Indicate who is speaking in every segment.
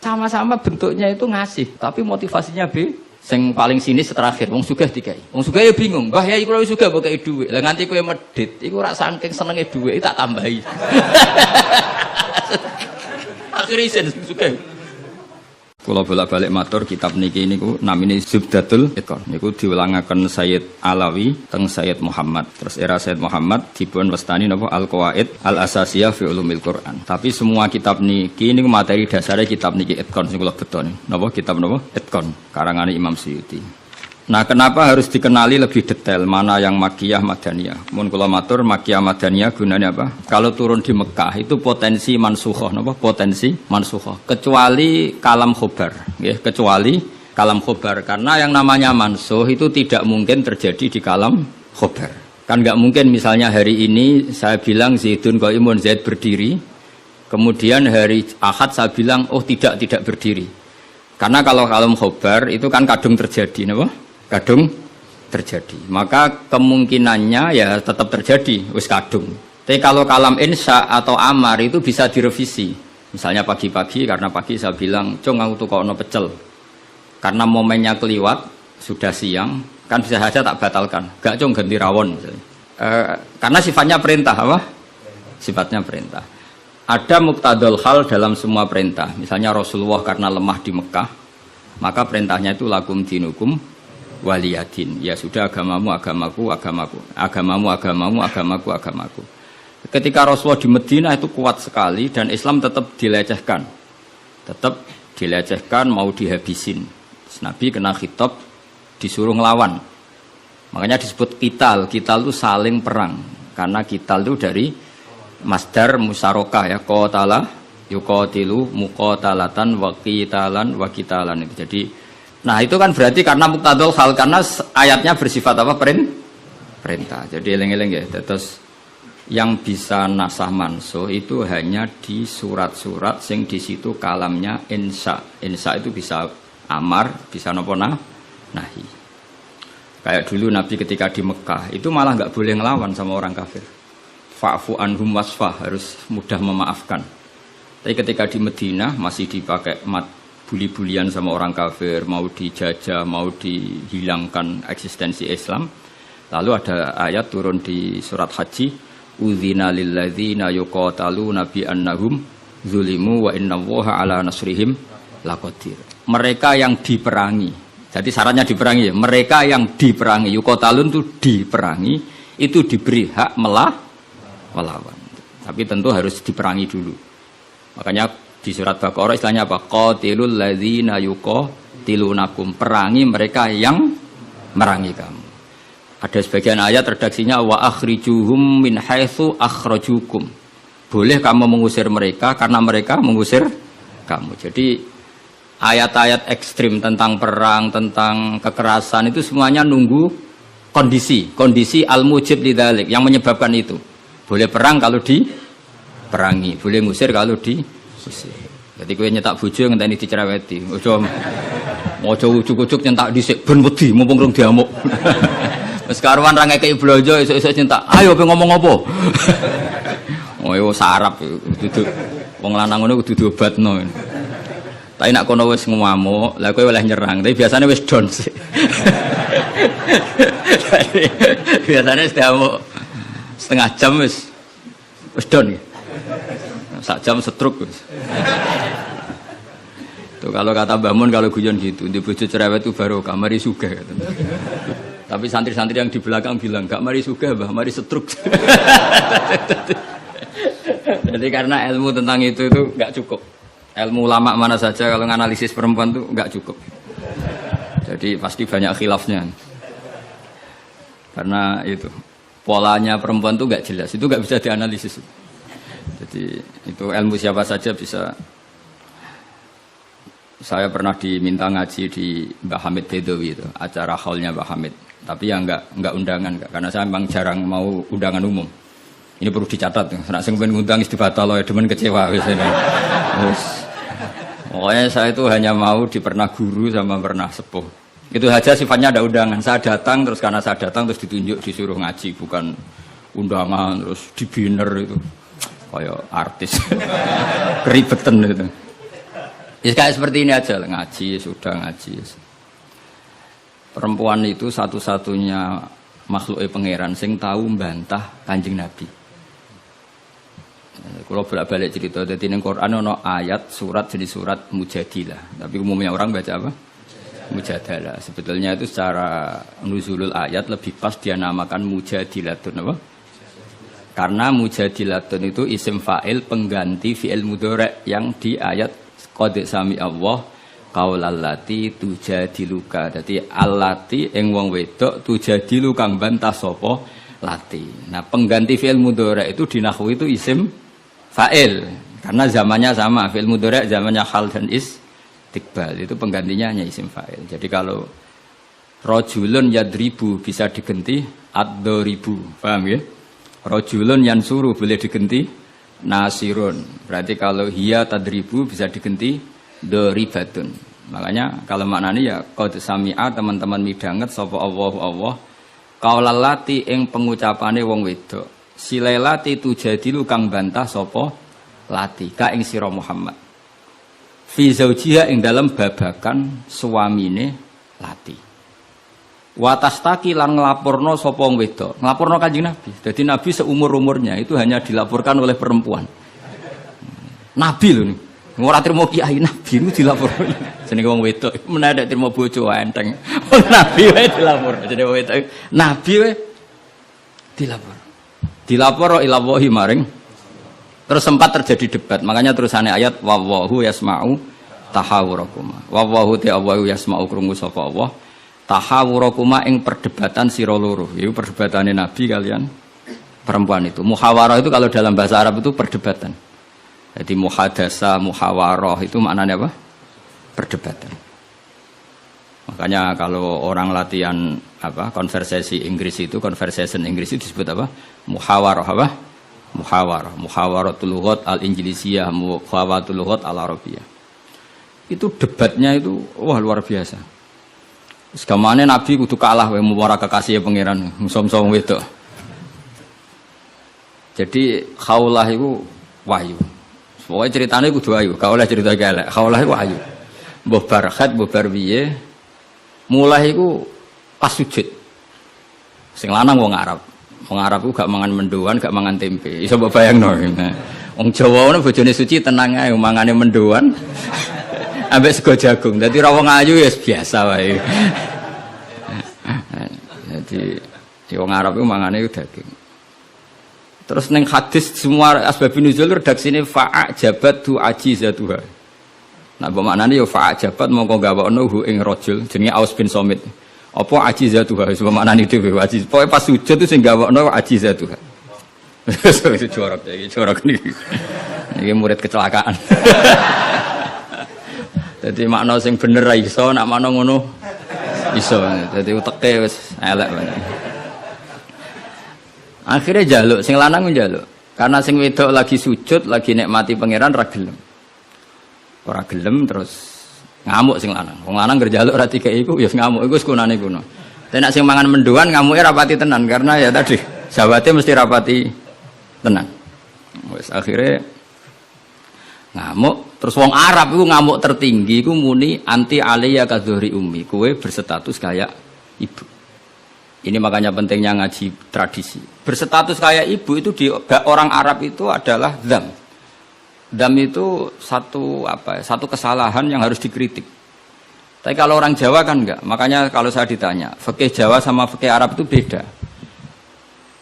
Speaker 1: Sama-sama bentuknya itu ngasih, tapi motivasinya B. Sing paling sinis terakhir, wong sugih dikai. Wong sugih ya bingung, Mbah Yai kula sugih mbok kei dhuwit. Lah nganti kowe medhit, iku ora saking senenge dhuwit tak tambahi. Akhire isen sugih. Kula bolak-balik matur kitab niki niku namine Zubdatul Iqan. Niku diulangaken Sayyid Alawi teng Sayyid Muhammad. Terus era Sayyid Muhammad dipun wastani napa Al-Qawaid Al-Asasiyah fi Ulumil Quran. Tapi semua kitab niki niku materi dasare kitab niki Iqan sing kula beton. Napa kitab napa? Iqan karangane Imam Suyuti. Nah, kenapa harus dikenali lebih detail mana yang Makkiyah Madaniyah? Mun kula matur Makkiyah Madaniyah gunanya apa? Kalau turun di Mekah itu potensi mansukhah napa? Potensi mansukhah. Kecuali kalam khobar, nggih, kecuali kalam khobar karena yang namanya mansuh itu tidak mungkin terjadi di kalam khobar. Kan nggak mungkin misalnya hari ini saya bilang Zaidun qaimun, Zaid berdiri. Kemudian hari Ahad saya bilang oh tidak berdiri. Karena kalau kalam khobar itu kan kadung terjadi napa? Kadung terjadi, maka kemungkinannya ya tetap terjadi wis kadung. Tapi kalau kalam insya atau amar itu bisa direvisi. Misalnya pagi-pagi karena pagi saya bilang, "Cung aku tukokno pecel." Karena momennya keliwat, sudah siang, kan bisa saja tak batalkan. Gak cung ganti rawon. Karena sifatnya perintah apa? Sifatnya perintah. Ada muqtadul hal dalam semua perintah. Misalnya Rasulullah karena lemah di Mekah, maka perintahnya itu lakum dinukum waliyadin. Ya sudah agamamu agamaku, agamamu agamaku. Ketika Rasulullah di Madinah itu kuat sekali dan Islam tetap dilecehkan. Mau dihabisin. Nabi kena khitab disuruh ngelawan. Makanya disebut kital itu saling perang. Karena kital itu dari masdar musarokah ya, qatala yuqatilu muqatalatan wa qitalan itu. Jadi nah itu kan berarti karena muqtadul hal, karena ayatnya bersifat apa? Perintah. Jadi eling-eling ya. Terus yang bisa nasah mansuh itu hanya di surat-surat sing di situ kalamnya insya. Insya itu bisa amar, bisa nopo nahi. Kayak dulu Nabi ketika di Mekah itu malah nggak boleh ngelawan sama orang kafir. Fa'fu anhum wasfah, harus mudah memaafkan. Tapi ketika di Madinah masih dipakai buli-bulian sama orang kafir, mau dijajah, mau dihilangkan eksistensi Islam. Lalu ada ayat turun di surat Haji, udzina lilladzina yuqataluna bi annahum zulimu wa innallaha ala nasrihim laqadir. Mereka yang diperangi. Jadi syaratnya diperangi ya. Mereka yang diperangi, yuqatalun itu diperangi, itu diberi hak melawan. Tapi tentu harus diperangi dulu. Makanya di surat Baqarah istilahnya apa? Qatilul ladzina yuqatilunakum, perangi mereka yang merangi kamu. Ada sebagian ayat redaksinya wa akhrijuhum min haitsu akhrajukum. Boleh kamu mengusir mereka karena mereka mengusir kamu. Jadi ayat-ayat ekstrim tentang perang, tentang kekerasan itu semuanya nunggu kondisi al-mujib lidzalik yang menyebabkan itu. Boleh perang kalau diperangi, boleh ngusir kalau jadi kowe nyetak bojo ngenteni dicereweti. Ojo ujuk-ujuk nyentak dhisik ben wedi mumpung rong diamuk. Wis karuan ra ngekeki blonjo esuk-esuk nyentak. Ayo pe ngomong apa? Oh yo sarap duduk. Wong lanang ngono kudu diobatno. Tapi nek kono wis ngamuk, lah kowe oleh nyerang. Tapi biasanya wis down sih. Biasanya wis diamuk setengah jam wis down. Sak jam setruk. Tuh kalau kata Mbah Mun kalau guyon gitu, di bojo cerewet itu baru mari sugih. Tapi santri-santri yang di belakang bilang, "Gak mari sugih, Mbah, mari setruk." Jadi karena ilmu tentang itu enggak cukup. Ilmu ulama mana saja kalau menganalisis perempuan itu enggak cukup. Jadi pasti banyak khilafnya. Karena itu polanya perempuan itu enggak jelas, itu enggak bisa dianalisis. Jadi itu ilmu siapa saja bisa. Saya pernah diminta ngaji di Mbah Hamid Bedowi itu, acara haulnya Mbah Hamid. Tapi ya enggak undangan, karena saya memang jarang mau undangan umum. Ini perlu dicatat. Nek sing pengen ngundang wis dibatal ya, demen kecewa wis ini. Pokoknya saya itu hanya mau pernah guru sama pernah sepuh. Itu saja sifatnya ada undangan. Saya datang terus karena saya datang terus ditunjuk disuruh ngaji, bukan undangan terus di banner itu. Kayak artis. Keribetan itu. Ya kayak seperti ini aja lah, ngaji sudah ngaji. Perempuan itu satu-satunya makhluk pangeran sing tahu membantah Kanjeng Nabi. Kalau bolak-balik cerita, jadi di Quran ada ayat surat jadi surat Mujadilah. Tapi umumnya orang baca apa? Mujadalah. Sebetulnya itu secara nuzulul ayat lebih pas dia namakan Mujadilatun apa? Karena Mujadilatun itu isim fa'il pengganti fi'il mudhari' yang di ayat qad sami Allah qaulallati tujadiluka. Dadi allati ing wong wedok tujadilu kang bantah sapa lati. Nah, pengganti fi'il mudhari' itu di nahwu itu isim fa'il karena zamannya sama. Fi'il mudhari' zamannya hal dan istiqbal. Itu penggantinya hanya isim fa'il. Jadi kalau rajulun yadribu bisa diganti ad-daribu. Paham ya? Rajulun yansuru boleh diganti nasirun. Berarti kalau hiya tadribu bisa diganti doribatun. Makanya kalau maknanya ya qad sami'a teman-teman midanget sapa Allah qaulallati ing pengucapane wong wedok. Silailati tujadilu kang bantah sapa lati ka ing sira Muhammad. Fi zaujiha ing dalam babakan suamine lati. Watastaki lan nglaporno sapa wong wedok, nglaporno Kanjeng Nabi. Jadi Nabi seumur-umurnya itu hanya dilaporkan oleh perempuan. Nabi lho nih. Ora trimo kiai Nabi itu dilaporno. Jenenge wong wedok menawa trimo bojo enteng. Nabi wae dilapor. Jenenge wong wedok Nabi wae dilapor. Dilapor ila wahi maring. Terus sempat terjadi debat. Makanya terusannya ayat wallahu yasma'u tahawurakuma. Wallahu ta'awu yasma'u krungu sapa Allah. Tahawurakuma ing perdebatan sira loro. Itu perdebatane Nabi kalian perempuan itu. Muhawarah itu kalau dalam bahasa Arab itu perdebatan. Jadi muhadasa, muhawarah itu maknanya apa? Perdebatan. Makanya kalau orang latihan apa? Konversasi Inggris itu, conversation Inggris itu disebut apa? Muhawarah apa? Muhawarah. Muhawaratul lughat al-Injlisiyah, muhawaratul lughat al-Arabiyah. Itu debatnya itu wah luar biasa. Segamane Nabi kudu kalah wae muwara kekasih pangeran musom-som wedok. Jadi khaulah iku wahyu. Pokoke ceritane kudu wahyu, gak oleh cerita elek. Khaulah iku wahyu. Mbah Barkhat, mbah Barwiye mulai iku pas sujud. Sing lanang wong Arab. Wong Arab iku gak mangan mendoan, gak mangan tempe. Iso mbok bayangno. Wong Jawa ngono bojone suci tenang ae mangane mendoan. Ambek sego jagung. Dadi ra wong ayu ya biasa wae. Jadi wong Arab itu mangane daging. Terus ning hadis semua asbabun nuzul redaksine fa'a jabat tu ajizatuha. Nah, maknane ya fa'a jabat mongko gawakno hu ing rajul jenenge Aus bin Somit. Apa ajizatuha wis maknane dhewe ajiz. Pokoke pas sujud itu sing gawakno ajizatuha. Itu jorok iki, jorok niki. Niki murid kecelakaan. Jadi makna sing bener ra iso, nak makna ngono iso. Jadi uteke wis elek banget. Akhirnya jaluk, sing lanang njaluk. Karena sing wedok lagi sujud, lagi nikmati pangeran ra gelem. Ora gelem terus ngamuk sing lanang. Wong lanang ngerjaluk ra dikeki iku ya ngamuk iku sekunane kuno. Tapi nek sing mangan mendoan ngamuke rapati tenan karena ya tadi jawate mesti rapati tenan. Wis akhirnya ngamuk. Terus wong Arab itu ngamuk tertinggi itu muni anti aliyya kadzuhri ummi. Kowe berstatus kayak ibu. Ini makanya pentingnya ngaji tradisi. Berstatus kayak ibu itu di orang Arab itu adalah dzam. Dzam itu satu kesalahan yang harus dikritik. Tapi kalau orang Jawa kan enggak. Makanya kalau saya ditanya, fikih Jawa sama fikih Arab itu beda.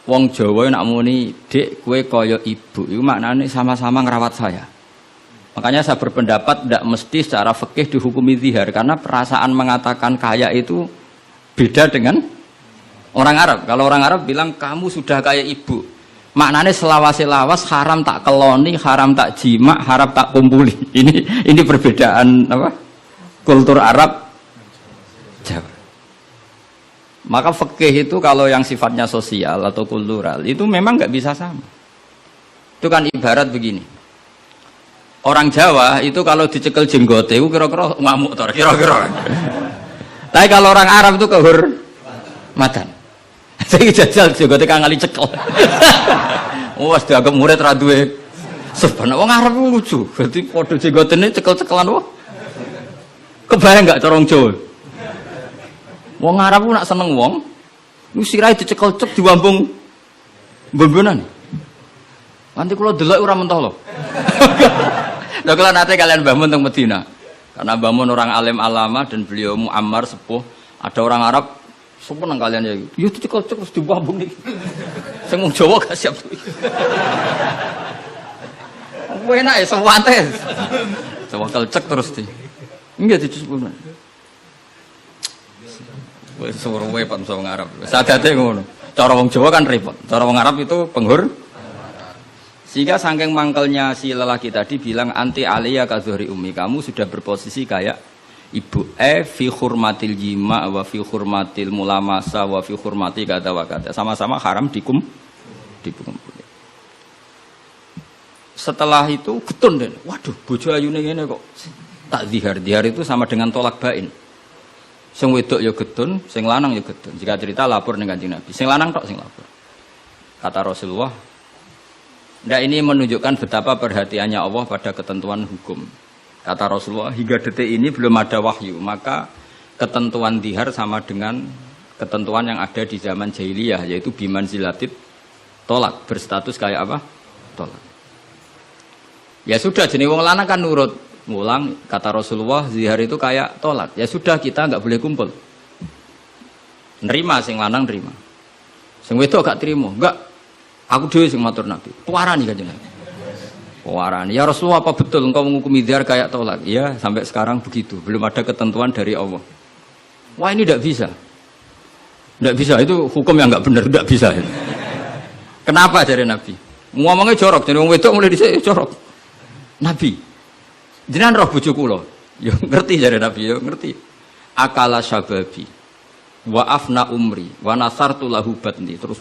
Speaker 1: Wong Jawa nak muni, "Dek, kowe kaya ibu." Itu maknanya sama-sama ngerawat saya. Makanya saya berpendapat tidak mesti secara fikih dihukumi zihar karena perasaan mengatakan kaya itu beda dengan orang Arab. Kalau orang Arab bilang kamu sudah kayak ibu, maknanya selawas-selawas haram tak keloni, haram tak jima, haram tak kumpuli. Ini perbedaan apa? Kultur Arab Jawa. Maka fikih itu kalau yang sifatnya sosial atau kultural itu memang nggak bisa sama. Itu kan ibarat begini. Orang Jawa itu kalau dicekel jenggote itu kira-kira ngamuk tor, kira-kira. Tapi kalau orang Arab itu kehormatan. Saya jajal jenggote kang ngali cekel. Wes dianggap murid ra duwe. Sebenarnya wong Arab lucu. Berarti padha jenggotene cekel-cekelan wae. Kebayang enggak cara wong Jawa? Wong Arab ku nak seneng wong, lu sirahe dicekel cek diwambung mbon-mbonan. Nanti kula delok ora mentah lho. Lha kula nate kalian Mbah Mun teng Medina. Karena Mbah Mun orang alim alama dan beliau muammar sepuh, ada orang Arab sepuh nang kalian ya. Yo dicekel cek terus diwambung niki. Sing wong Jawa gak siap. Enak ya sewante. Sewakel cek terus di. Enggak dicukup. Wis suruh wae Pak wong Arab. Sadate ngono. Cara wong Jawa kan repot. Cara wong Arab itu penghur. Sehingga saking mangkelnya si lelaki tadi bilang anti aliyah ka zuhri ummi, kamu sudah berposisi kayak ibu. Fi hurmatil jima wa fi hurmatil mulamasa wa fi hurmati kata wa kata. Sama-sama haram dikumpul. Setelah itu getun deh. Waduh, bojo ayune ngene kok. Tak zihar. Zihar itu sama dengan tolak bain. Sing wedok ya getun, sing lanang ya getun. Jika cerita lapor dengan Kanjeng Nabi. Sing lanang tok sing lapor. Kata Rasulullah, ndak ini menunjukkan betapa perhatiannya Allah pada ketentuan hukum. Kata Rasulullah, hingga detik ini belum ada wahyu, maka ketentuan zihar sama dengan ketentuan yang ada di zaman jahiliyah, yaitu biman zilatit tolak, berstatus kayak apa? Tolak. Ya sudah, jenis wong lanang kan nurut. Ngulang, kata Rasulullah, zihar itu kayak tolak. Ya sudah, kita nggak boleh kumpul. Nerima, sing lanang nerima. Sing wedok gak terima. Enggak, aku dhewe sing matur Nabi. Puarani Kanjeng Nabi. Puarani. Ya Rasulullah, apa betul engkau menghukumi zihar kayak tolak? Ya, sampai sekarang begitu. Belum ada ketentuan dari Allah. Wah, ini tidak bisa. Tidak bisa, itu hukum yang nggak benar, tidak bisa. Kenapa dari Nabi? Ngomongnya jorok, jadi wong wedok mulai dhisik jorok. Nabi, jenengan roh bojo kula. Yo ngerti jare Nabi, yo ngerti. Akala syababi wa afna umri wa nasartu lahu batni. Terus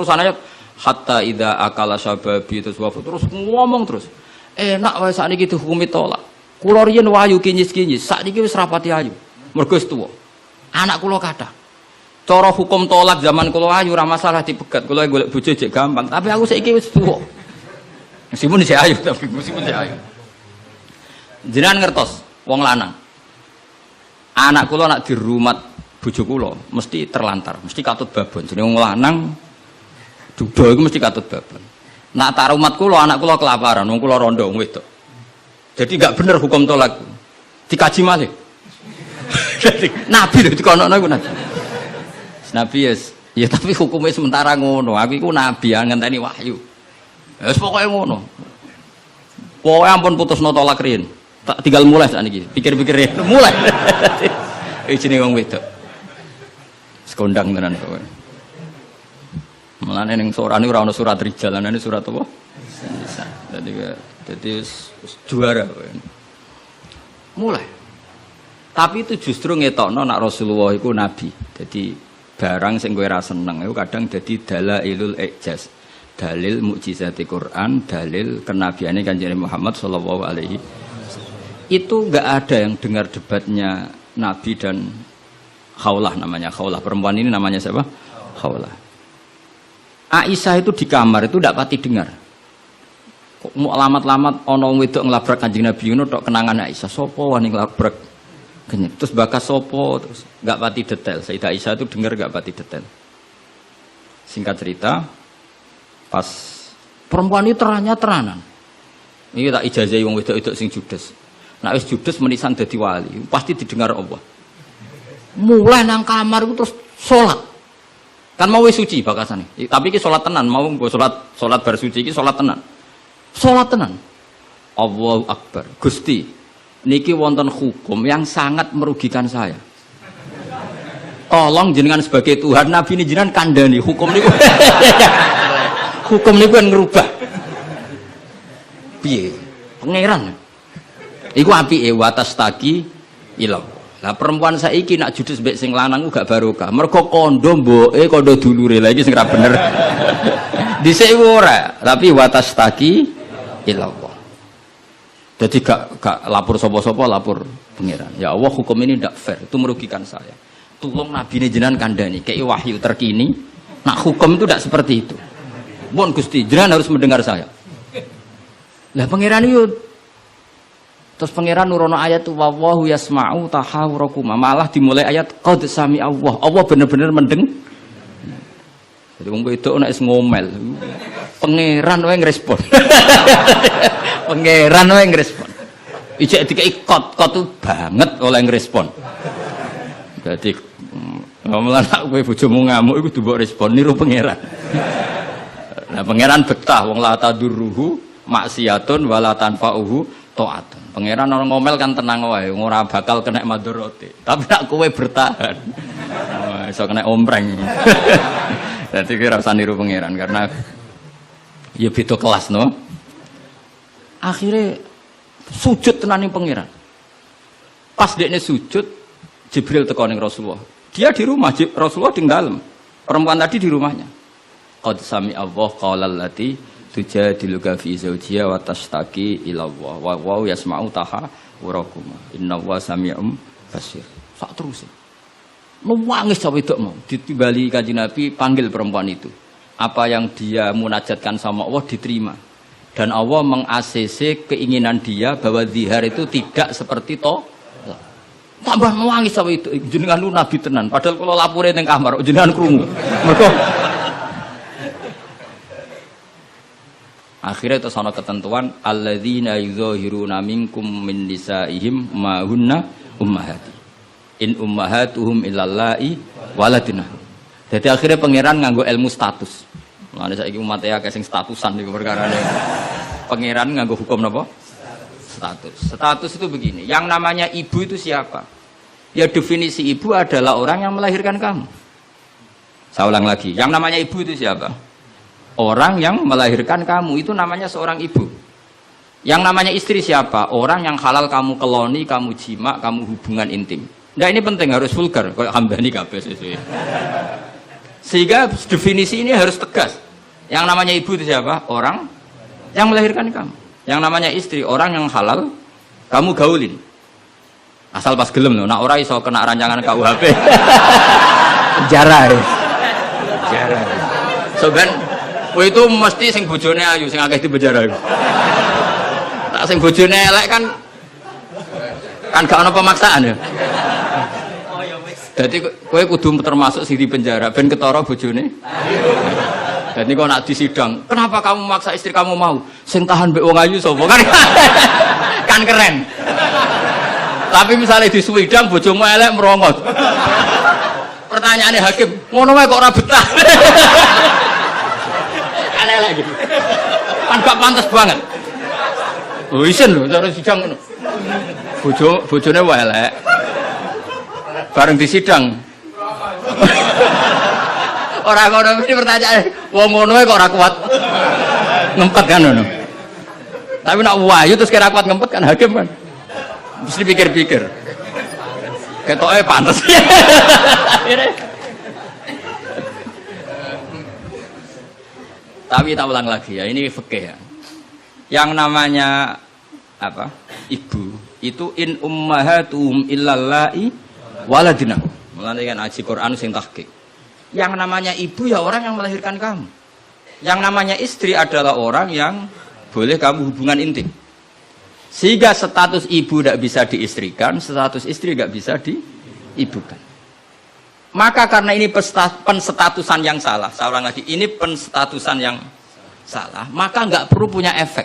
Speaker 1: ayat hatta idza akala syababi terus ngomong terus. Enak wae sakniki dihukumi tolak. Kula riyen wayu kinyis-kinyis, sakniki wis rapati ayu. Mergo wis tuwa. Anak kula kathah. Cara hukum tolak zaman kula ayu ora masalah dipegat. Kula golek bojo jek gampang, tapi aku saiki wis tuwa. Meskipun si ayu, tapi meskipun si ayu. Jenengan ngertos, wong lanang. Anak kula nak dirumat bojo kula, mesti terlantar, mesti katut babon. Jenenge wong lanang duda iku mesti katut babon. Nak tarumat kula, anak kula kelaparan, wong kula rondo wong wedok. Jadi enggak bener hukum tolak. Dikaji malih. Nabi lho dikonokno iku Nabi. Nabi ya tapi hukumnya sementara ngono. Aku iku nabi ngenteni wahyu. Wis pokoke ngono. Pokoke ampun putusno tolak riyen. Tak tinggal mulai sakniki. Pikir-pikir mulai. Iki jenenge wong wedok. Sekondang tenan kowe. Mulane ning surane ora ana surat rijal, ana surat apa? Jadi juara kowe. Mulai. Tapi itu justru ngetokno nak Rasulullah iku nabi. Jadi barang sing kowe ra seneng iku kadang dadi dalailul ijaz. Dalil mukjizati Quran, dalil kenabiane Kanjeng Muhammad sallallahu alaihi wasallam. Itu enggak ada yang dengar debatnya Nabi dan Khawlah namanya. Khawlah perempuan ini namanya siapa? Khawlah. Aisyah itu di kamar itu enggak pati dengar. Kok mau lamat-lamat ana wedok nglabrak Kanjeng Nabi ngono tok kenangan Aisyah. Sapa wani nglabrak? Terus bakas sapa terus enggak pati detail. Sayyidah Aisyah itu dengar enggak pati detail. Singkat cerita, pas perempuan ini teranan. Ini tak ijazahi wong wedok-wedok sing judes. Nek wis judes menisan dadi wali, pasti didengar Allah. Mulai nang kamar itu terus salat. Kan mau wis suci bakasane. Tapi iki salat tenan, mau nggo salat bar suci iki salat tenan. Salat tenan. Allahu Akbar. Gusti, niki wonten hukum yang sangat merugikan saya. Tolong jenengan sebagai Tuhan, Nabi ini jenengan kandhani hukum niku. Hukum niku kan ngerubah. Piye? Pangeran. Iku apike watas taki ilang. Lah perempuan saiki nak judes mbek sing lanang ku gak barokah. Mergo kondo mboke kondo dulure. Lah iki sing ra bener. Dhisik ora, tapi watas taki ilang. Jadi gak lapor sapa-sapa, lapor pangeran. Ya Allah, hukum ini ndak fair, itu merugikan saya. Tolong Nabi ini jenengan kandhani, kayak wahyu terkini. Nak hukum itu ndak seperti itu. Mohon Gusti, jenengan harus mendengar saya. Lah pangeran itu Terus pangeran nurono ayat tu wallahu yasma'u tahawurakum. Malah dimulai ayat qad sami Allah. Allah bener-bener mendeng. Jadi wong wedok nek ngomel. Pangeran wae ngrespon. Pangeran wae ngrespon. Ijek dikai kot tuh banget oleh ngrespon. Jadi ngomong anak kowe bojomu ngamuk iku mbok respon niru pangeran. Nah pangeran betah wong la tadurruhu maksiatun wala tanfa'uhu taatun. Pangeran orang ngomel kan tenang wae, ora bakal kena madharate. Tapi nek kowe bertahan, iso kena ompreng. Dadi kira usah niru pangeran karena ya beda kelas no. Akhirnya sujud tenaning pangeran. Pas dekne sujud, Jibril teko ning Rasulullah. Dia di rumah, Rasulullah di dalam. Perempuan tadi di rumahnya. Qad sami Allah qala allati tujadiluka fi zawjiha wa tashtaki ila Allah wa yasma'u tahawurakum innallaha sami'un basir. Sak terus. Nangis sampe wedok mau ditimbali Kanjeng Nabi panggil perempuan itu. Apa yang dia munajatkan sama Allah diterima. Dan Allah meng-ACC keinginan dia bahwa zihar itu tidak seperti tambah nangis sampe itu jenengan lu nabi tenan padahal kalau lapore ning kamar jenengan krungu. Mergo akhirnya itu sana ketentuan alladzina yuzahiruna minkum min nisaihim ma hunna ummahati in ummahatuhum illallahi waladina. Jadi akhirnya pangeran nganggo ilmu status. Mulane saiki umat ya sing statusan niku perkarane. Pangeran nganggo hukum napa? Status. Status itu begini, yang namanya ibu itu siapa? Ya definisi ibu adalah orang yang melahirkan kamu. Saya ulang lagi, yang namanya ibu itu siapa? Orang yang melahirkan kamu itu namanya seorang ibu. Yang namanya istri siapa? Orang yang halal kamu keloni, kamu jima, kamu hubungan intim. Nah ini penting, harus vulgar. Kayak hambani kabeh sesuai. Sehingga definisi ini harus tegas. Yang namanya ibu itu siapa? Orang yang melahirkan kamu. Yang namanya istri, orang yang halal kamu gaulin. Asal pas gelem loh, nak ora iso kena rancangan KUHP. Penjara. Penjara. Soben kowe itu mesti sing bojone ayu sing akeh di penjara iku. Tak sing bojone elek kan gak ono pemaksaan ya. Jadi kowe kudu termasuk sing di penjara ben ketara bojone. Jadi kok nak disidang, kenapa kamu maksa istri kamu mau? Sing tahan mbek wong ayu sapa kan? Kan keren. Tapi misalnya di Swidang bojomu elek merongot. Pertanyaannya hakim, ngono wae kok ora betah. Kan elek gitu. Kan gak pantas banget. Oh isin lho cara sidang ngono. Bojone wae elek. Bareng di sidang. Orang ngono ini pertanyaan, wong ngono kok ora kuat ngempet kan ngono. Tapi nak wayu terus kira kuat ngempet kan hakim kan. Mesti pikir-pikir. Ketoke pantes. Tapi tak ulang lagi ya, ini fikih ya. Yang namanya apa? Ibu itu in ummahatuhum illallahi waladina. Mulane kan aji Quran sing tahqiq. Yang namanya ibu ya orang yang melahirkan kamu. Yang namanya istri adalah orang yang boleh kamu hubungan intim. Sehingga status ibu tidak bisa diistrikan, status istri tidak bisa diibukan. Maka karena ini penstatusan yang salah, saya ulang lagi, ini penstatusan yang salah, maka nggak perlu punya efek.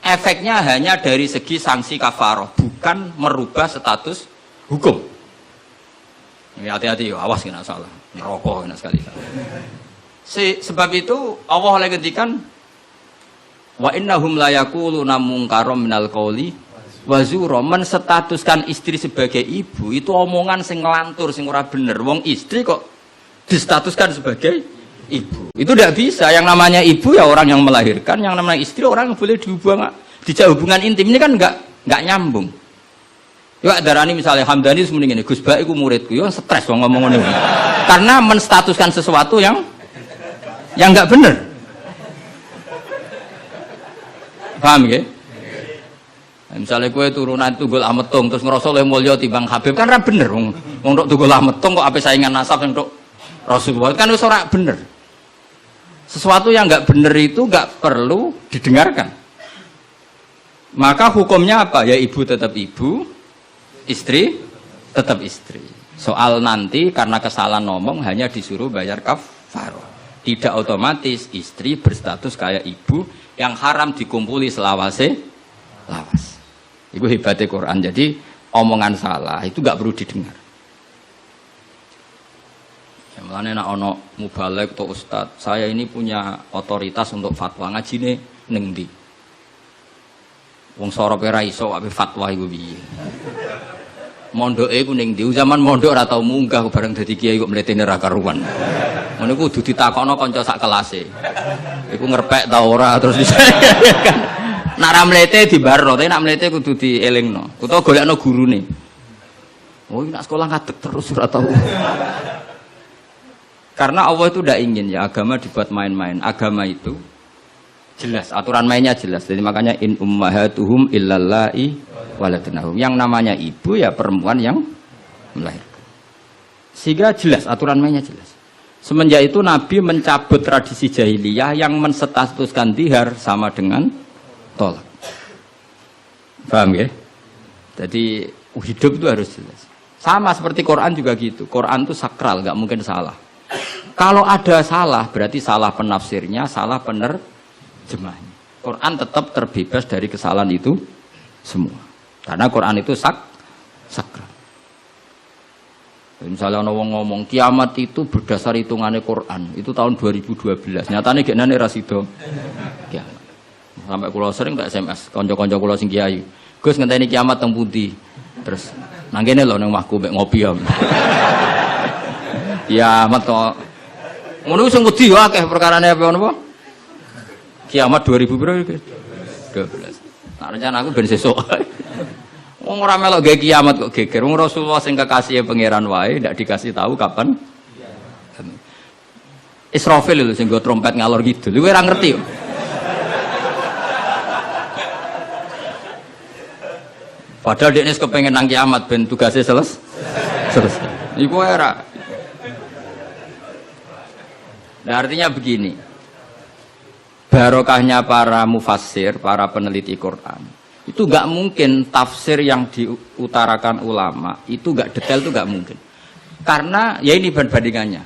Speaker 1: Efeknya hanya dari segi sanksi kafaroh, bukan merubah status hukum. Hati-hati, awas kena salah. Neraka enak sekali. Sebab itu Allah oleh ketikan wa innahum la yaquluna munkaram minal qauli wa zura, menstatuskan istri sebagai ibu itu omongan sing ngelantur sing ora bener. Wong istri kok distatuskan sebagai ibu. Itu tidak bisa. Yang namanya ibu ya orang yang melahirkan, yang namanya istri orang yang boleh dijak hubungan intim. Ini kan enggak nyambung. Ya darani misalnya Hamdani semuanya ini Gus Baik ku muridku, yo stres wong ngomong ngono. Karena menstatuskan sesuatu yang enggak benar. Paham ya? Misalnya kue turunan Tunggul Ametung terus ngerasa oleh mulya timbang Habib kan ra bener wong tok Tunggul Ametung kok ape saingan nasab yang tok Rasulullah kan wis ora bener. Sesuatu yang enggak bener itu enggak perlu didengarkan. Maka hukumnya apa? Ya ibu tetap ibu, istri tetap istri. Soal nanti karena kesalahan ngomong hanya disuruh bayar kafarah. Tidak otomatis istri berstatus kayak ibu yang haram dikumpuli selawase lawas. Itu hebatnya Quran. Jadi omongan salah itu gak perlu didengar. Ya, mulane nek ana mubalek atau ustad, saya ini punya otoritas untuk fatwa, ngajine ning ndi? Wong sorope ra iso ape fatwa iku piye. Mondoke iku ning ndi? Zaman mondok ora tau munggah bareng dadi kiai kok mletene ra karuan. Ngono iku kudu ditakokno kanca sak kelase. Iku ngerpek ta ora terus kan. Nek ra mlete dibarno, tapi nek mlete kudu dielingno. Utawa golekno gurune. Oh, nek sekolah ngadeg terus ora tau. Karena Allah itu tidak ingin ya agama dibuat main-main. Agama itu jelas, aturan mainnya jelas. Jadi makanya in ummahatuhum illallai waladnahum. Yang namanya ibu ya perempuan yang melahirkan. Sehingga jelas, aturan mainnya jelas. Semenjak itu Nabi mencabut tradisi jahiliyah yang menstatuskan dihar sama dengan tolak. Paham ya? Jadi hidup itu harus jelas. Sama seperti Quran juga gitu. Quran itu sakral, nggak mungkin salah. Kalau ada salah, berarti salah penafsirnya, salah penerjemahnya. Quran tetap terbebas dari kesalahan itu semua. Karena Quran itu sakral. Misalnya orang ngomong kiamat itu berdasar hitungannya Quran, itu tahun 2012. Nyatanya genane rasido kiamat. Sampai kulo sering tak SMS, konco-konco kulo sing kiai. Gus ngenteni kiamat teng pundi? Terus nang kene lho nang omahku mek ngopi ya. Kiamat kok ngono sing wedi yo akeh perkarane apa napa? Kiamat 2000 piro iki? 12. Nah, rencana aku ben sesuk. Wong ora melok gawe kiamat kok geger. Wong Rasulullah sing kekasih pangeran wae ndak dikasih tahu kapan. Israfil lho sing nggo trompet ngalor kidul. Kowe ora ngerti yo. Padahal dia ini kepengen nang kiamat ben tugasnya selesai. Iku era. Nah, artinya begini. Barokahnya para mufassir, para peneliti Quran. Itu enggak mungkin tafsir yang diutarakan ulama itu enggak detail, itu enggak mungkin. Karena ya ini bandingannya.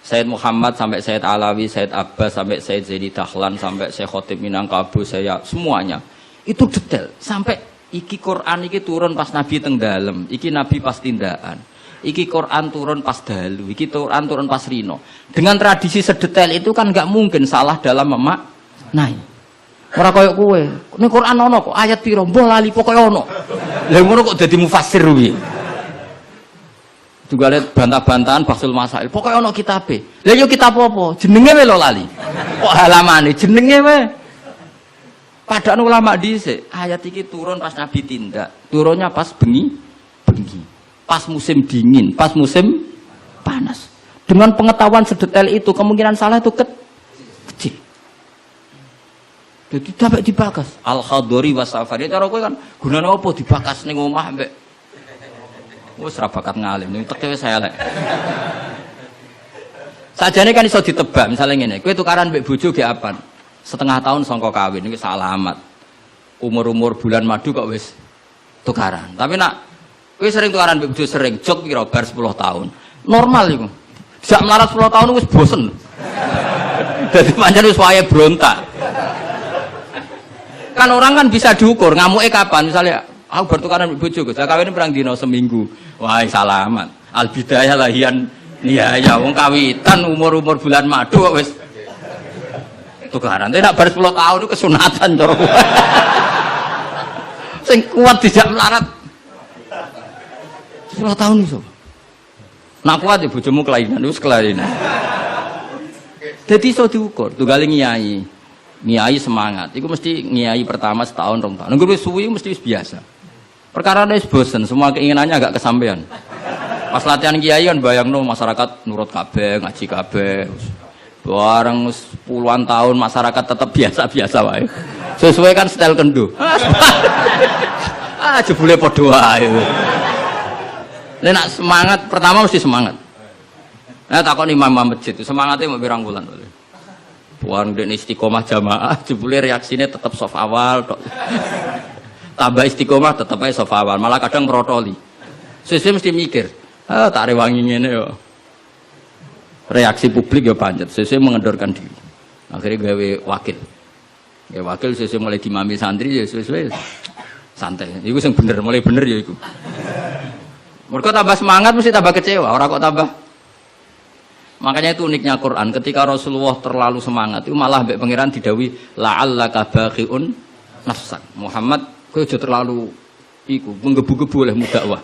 Speaker 1: Sayyid Muhammad sampai Sayyid Alawi, Sayyid Abbas sampai Sayyid Zaidi Dahlan sampai Syekh Khotib Minangkabau, saya semuanya itu detail sampai iki Quran iki turun pas Nabi teng dalem, iki Nabi pas tindakan, iki Quran turun pas dalu, iki Quran turun pas rino. Dengan tradisi sedetail itu kan nggak mungkin salah dalam memaknai. Ora koyo kowe, ning Quran ono kok ayat piro, mbah lali pokoke ono. Lah ngono kok dadi mufassir kuwi. Juga lihat bantah-bantahan Bahsul Masail, pokoke ono kitabe. Lah yo kitab apa? Jenenge wae lho lali. Kok halamane jenenge wae. Padahal ulama dhisik, ayat iki turun pas Nabi tindak, turunnya pas bengi, pas musim dingin, pas musim panas. Dengan pengetahuan sedetail itu, kemungkinan salah itu kecil. Jadi dapat dibakas. Al-Khadori wasafari, cara kowe kan gunane apa dibakas ning omah mbek. Wis ra bakat ngalim, ning teke saya lek. Sajane kan iso ditebak, misalnya ngene, kowe tukaran mbek bojo ge apaan? Setengah tahun songko kawin ini salamat. Umur-umur bulan madu kok wis tukaran. Tapi nak wis sering tukaran mbek bojo sering jok piro bar 10 tahun. Normal iku. Sak melarat 10 tahun wis bosen. Dadi pancen wis wayahe brontak. Kan orang kan bisa diukur ngamuke kapan. Misalnya aku bertukaran mbek bojo, saya kawin perang dino seminggu. Wah, salamat. Al bidayah lahian ya wong kawitan umur-umur bulan madu kok wis tukaran. Tapi nak bar 10 tahun itu kesunatan cara. Sing kuat tidak melarat. 10 tahun iso. Nak kuat ya bojomu kelainan, wis kelainan. Dadi iso diukur, tunggale nyai. Nyai semangat. Iku mesti nyai pertama setahun 2 tahun. Nunggu wis suwi mesti wis biasa. Perkara wis bosen, semua keinginannya agak kesampaian. Pas latihan kiai kan bayangno masyarakat nurut kabeh, ngaji kabeh. Bareng puluhan tahun masyarakat tetap biasa-biasa wae. Sesuai kan style kendo. Jebule padha wae. Nek semangat pertama mesti semangat. Nah takon imam masjid itu semangatnya mau pirang bulan boleh. Puan dene istiqomah jamaah jebule reaksine tetap soft awal tok. tambah istiqomah tetep ae saf awal, malah kadang merotoli. Sesuk mesti mikir, tak rewangi ngene yo. Reaksi publik ya pancet, sesuk mengendorkan diri. Akhirnya gawe wakil. Ya wakil sesuk mulai dimami santri ya sesuai santai. Iku sing bener, mulai bener ya iku. Mergo tambah semangat mesti tambah kecewa, ora kok tambah. Makanya itu uniknya Quran, ketika Rasulullah terlalu semangat itu malah mbek pangeran didhawuhi la'allaka baqiun nafsak. Muhammad kowe aja terlalu iku menggebu-gebu oleh dakwah.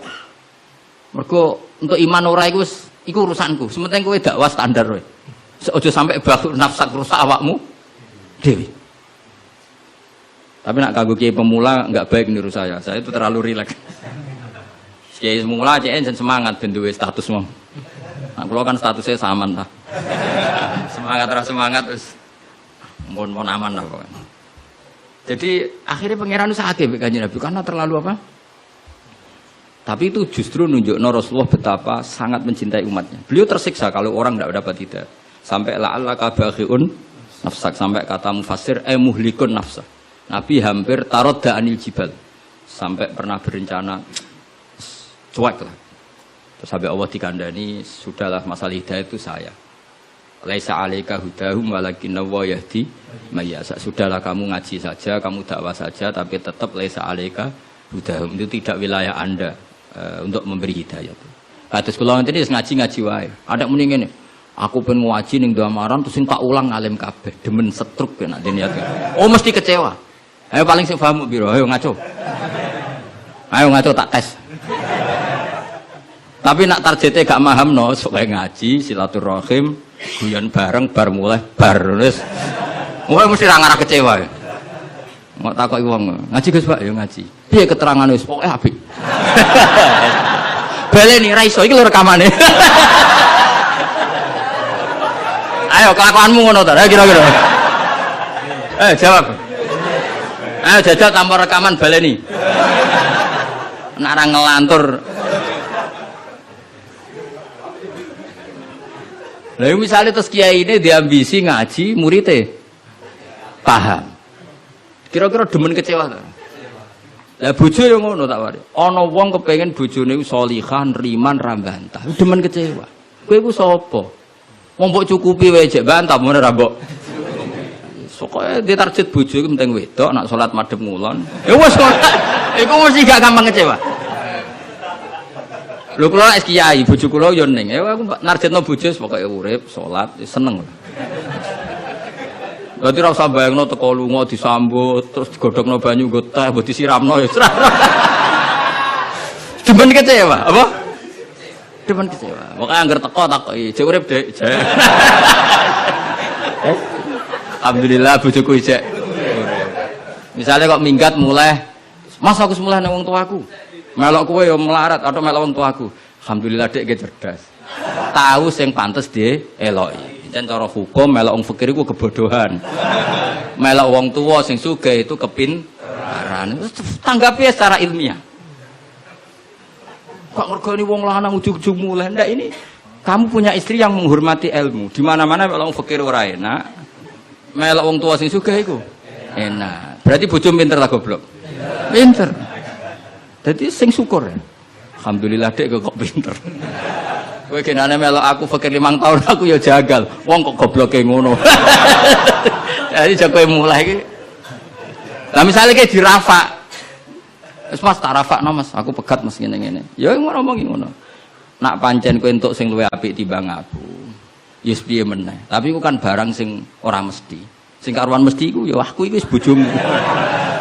Speaker 1: Mergo untuk iman ora iku urusanku. Sementing kowe dakwah standar wae. Aja sampai baqiun nafsak rusak awakmu dhewe. Tapi nak kanggo kiai pemula enggak baik niru saya. Saya itu terlalu rileks. Kiai pemula cek semangat ben duwe status mong. Nah, kalau kan statusnya saman lah. Semangat terus semangat terus mohon aman lah pokoknya. Jadi akhirnya pangeran itu sakit kanjeng Nabi karena terlalu apa? Tapi itu justru nunjukno Rasulullah betapa sangat mencintai umatnya. Beliau tersiksa kalau orang tidak dapat hidayah. Sampai la'allaka baghiun nafsak, sampai kata mufassir muhlikun nafsa. Nabi hampir tarodda anil jibal. Sampai pernah berencana cuek lah. Terus sampai Allah dikandani, sudahlah masalah hidayah itu saya. Laisa 'alaika hudahum walakinna wa yahdi may yasha. Sudahlah kamu ngaji saja, kamu dakwah saja, tapi tetap laisa 'alaika hudahum. Itu tidak wilayah Anda untuk memberi hidayah itu. Kados kula ngene iki ngaji wae. Ada muni ngene, aku pengen ngaji ning Damaran terus tak ulang alim kabeh, demen setruk nek niat. Oh mesti kecewa. Ayo paling sing paham piro? Ayo ngaco. Ayo ngaco tak tes. Tapi nak targetnya gak paham no, supaya ngaji, silaturahim, guyon bareng, bar mulai, bar terus. Mulai mesti rangarah kecewa. Mau takut wong ngaji Gus Pak, ya ngaji. Piye keterangan wis pokoke apik. Baleni ra iso iki lho rekamane. Ayo kelakuanmu ngono ta, kira-kira. Jawab. Ayo jajal tanpa rekaman baleni. Nek ra ngelantur. Lah misalnya terus kiai ini diambisi ngaji muridnya paham. Kira-kira demen kecewa ta? Lah bojo yo ngono tak wari. Ana wong kepengin bojone sholihah, riman, ra bantah. Demen kecewa. Kowe iku sapa? Wong mbok cukupi wae jek bantah mun ora mbok. Sokoke ditarget bojo iku penting wedok nak salat madhep ngulon. Ya wis kok. Iku mesti gak gampang kecewa. Lho kula es kiai, bojo kula yo ning. Ya aku narjetno bojo pokoke urip, salat, seneng. Dadi ora usah bayangno teko lunga disambut, terus digodhogno banyu nggo teh, mbok disiramno ya. Demen kecewa, apa? Demen kecewa. Pokoke angger teko takoki, "Jek urip, Dek." Alhamdulillah bojoku isek. Misalnya kok minggat mulai, "Mas aku semula nang wong tuaku." Melok kowe yo melarat atau melok wong tuaku. Alhamdulillah dek ge cerdas. Tahu sing pantes dieloki. Jan cara hukum melok wong fakir iku kebodohan. Melok wong tua sing sugih itu kepintaran. Tanggapi secara ilmiah. Kok ngergoni wong lanang ujug-ujug mulai ndak ini kamu punya istri yang menghormati ilmu. Di mana-mana melok wong fakir ora enak. Melok wong tua sing sugih iku enak. Berarti bojo pinter ta goblok? Pinter. Jadi sing syukur ya. Alhamdulillah dek kok pinter. Kowe genane melok aku fakir 5 tahun aku ya jagal. Wong kok gobloke ngono. Jadi jago mulai iki. Lah misale ki dirafak. Wis Mas tak rafakno Mas, aku pegat Mas ngene-ngene. Ya ngomong ngono. Nak pancen kowe entuk sing luwih apik timbang aku. Ya piye meneh. Tapi iku kan barang sing ora mesti. Sing karuan mesti iku ya aku iki wis bojomu.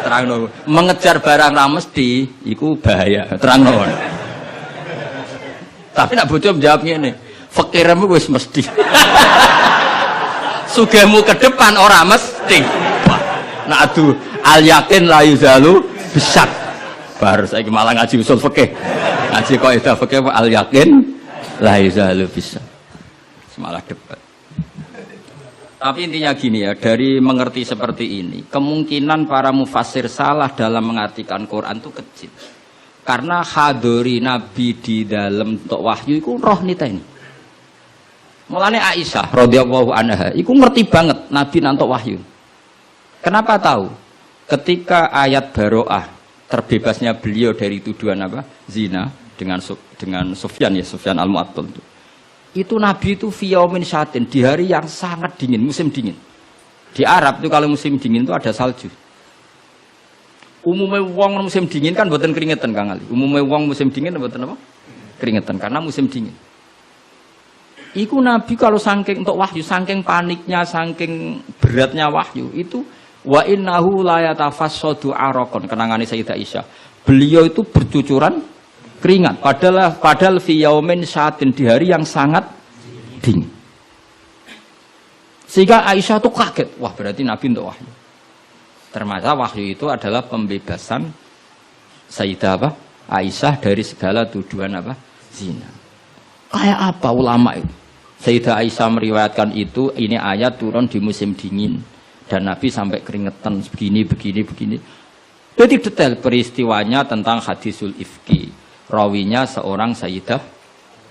Speaker 1: Terangno. Mengejar barang ra mesti iku bahaya. Terangno. Tapi nak bojo jawab ngene, fakirmu wis mesti. Sugihmu ke depan ora mesti. Nak adu al yakin la yuzalu bisak. Bar saiki malah ngaji usul fikih. Ngaji kaidah fikih al yakin la yuzalu bisak. Semalah debat. Tapi intinya gini ya, dari mengerti seperti ini, kemungkinan para mufassir salah dalam mengartikan Quran itu kecil. Karena hadori Nabi di dalam tok wahyu itu roh nita ini. Mulane Aisyah radhiyallahu anha, itu ngerti banget Nabi nantok wahyu. Kenapa tahu? Ketika ayat Baro'ah terbebasnya beliau dari tuduhan apa? Zina dengan Sufyan ya, Sufyan Al-Mu'attal itu Nabi itu fi yaumin syatin, di hari yang sangat dingin, musim dingin. Di Arab itu kalau musim dingin itu ada salju. Umumnya wong musim dingin kan mboten keringetan Kang Ali. Umumnya wong musim dingin mboten apa? Keringetan karena musim dingin. Iku Nabi kalau saking untuk wahyu, saking paniknya, saking beratnya wahyu itu wa innahu la yatafassadu araqon, kenangane Sayyidah Aisyah. Beliau itu bercucuran keringat padahal fi yaumin syatin, di hari yang sangat dingin. Sehingga Aisyah tuh kaget, wah berarti Nabi untuk wahyu. Termasuk wahyu itu adalah pembebasan Sayyidah apa? Aisyah dari segala tuduhan apa? Zina. Kayak apa ulama itu? Sayyidah Aisyah meriwayatkan itu, ini ayat turun di musim dingin dan Nabi sampai keringetan begini. Jadi detail peristiwanya tentang hadisul ifki. Rawinya seorang Sayyidah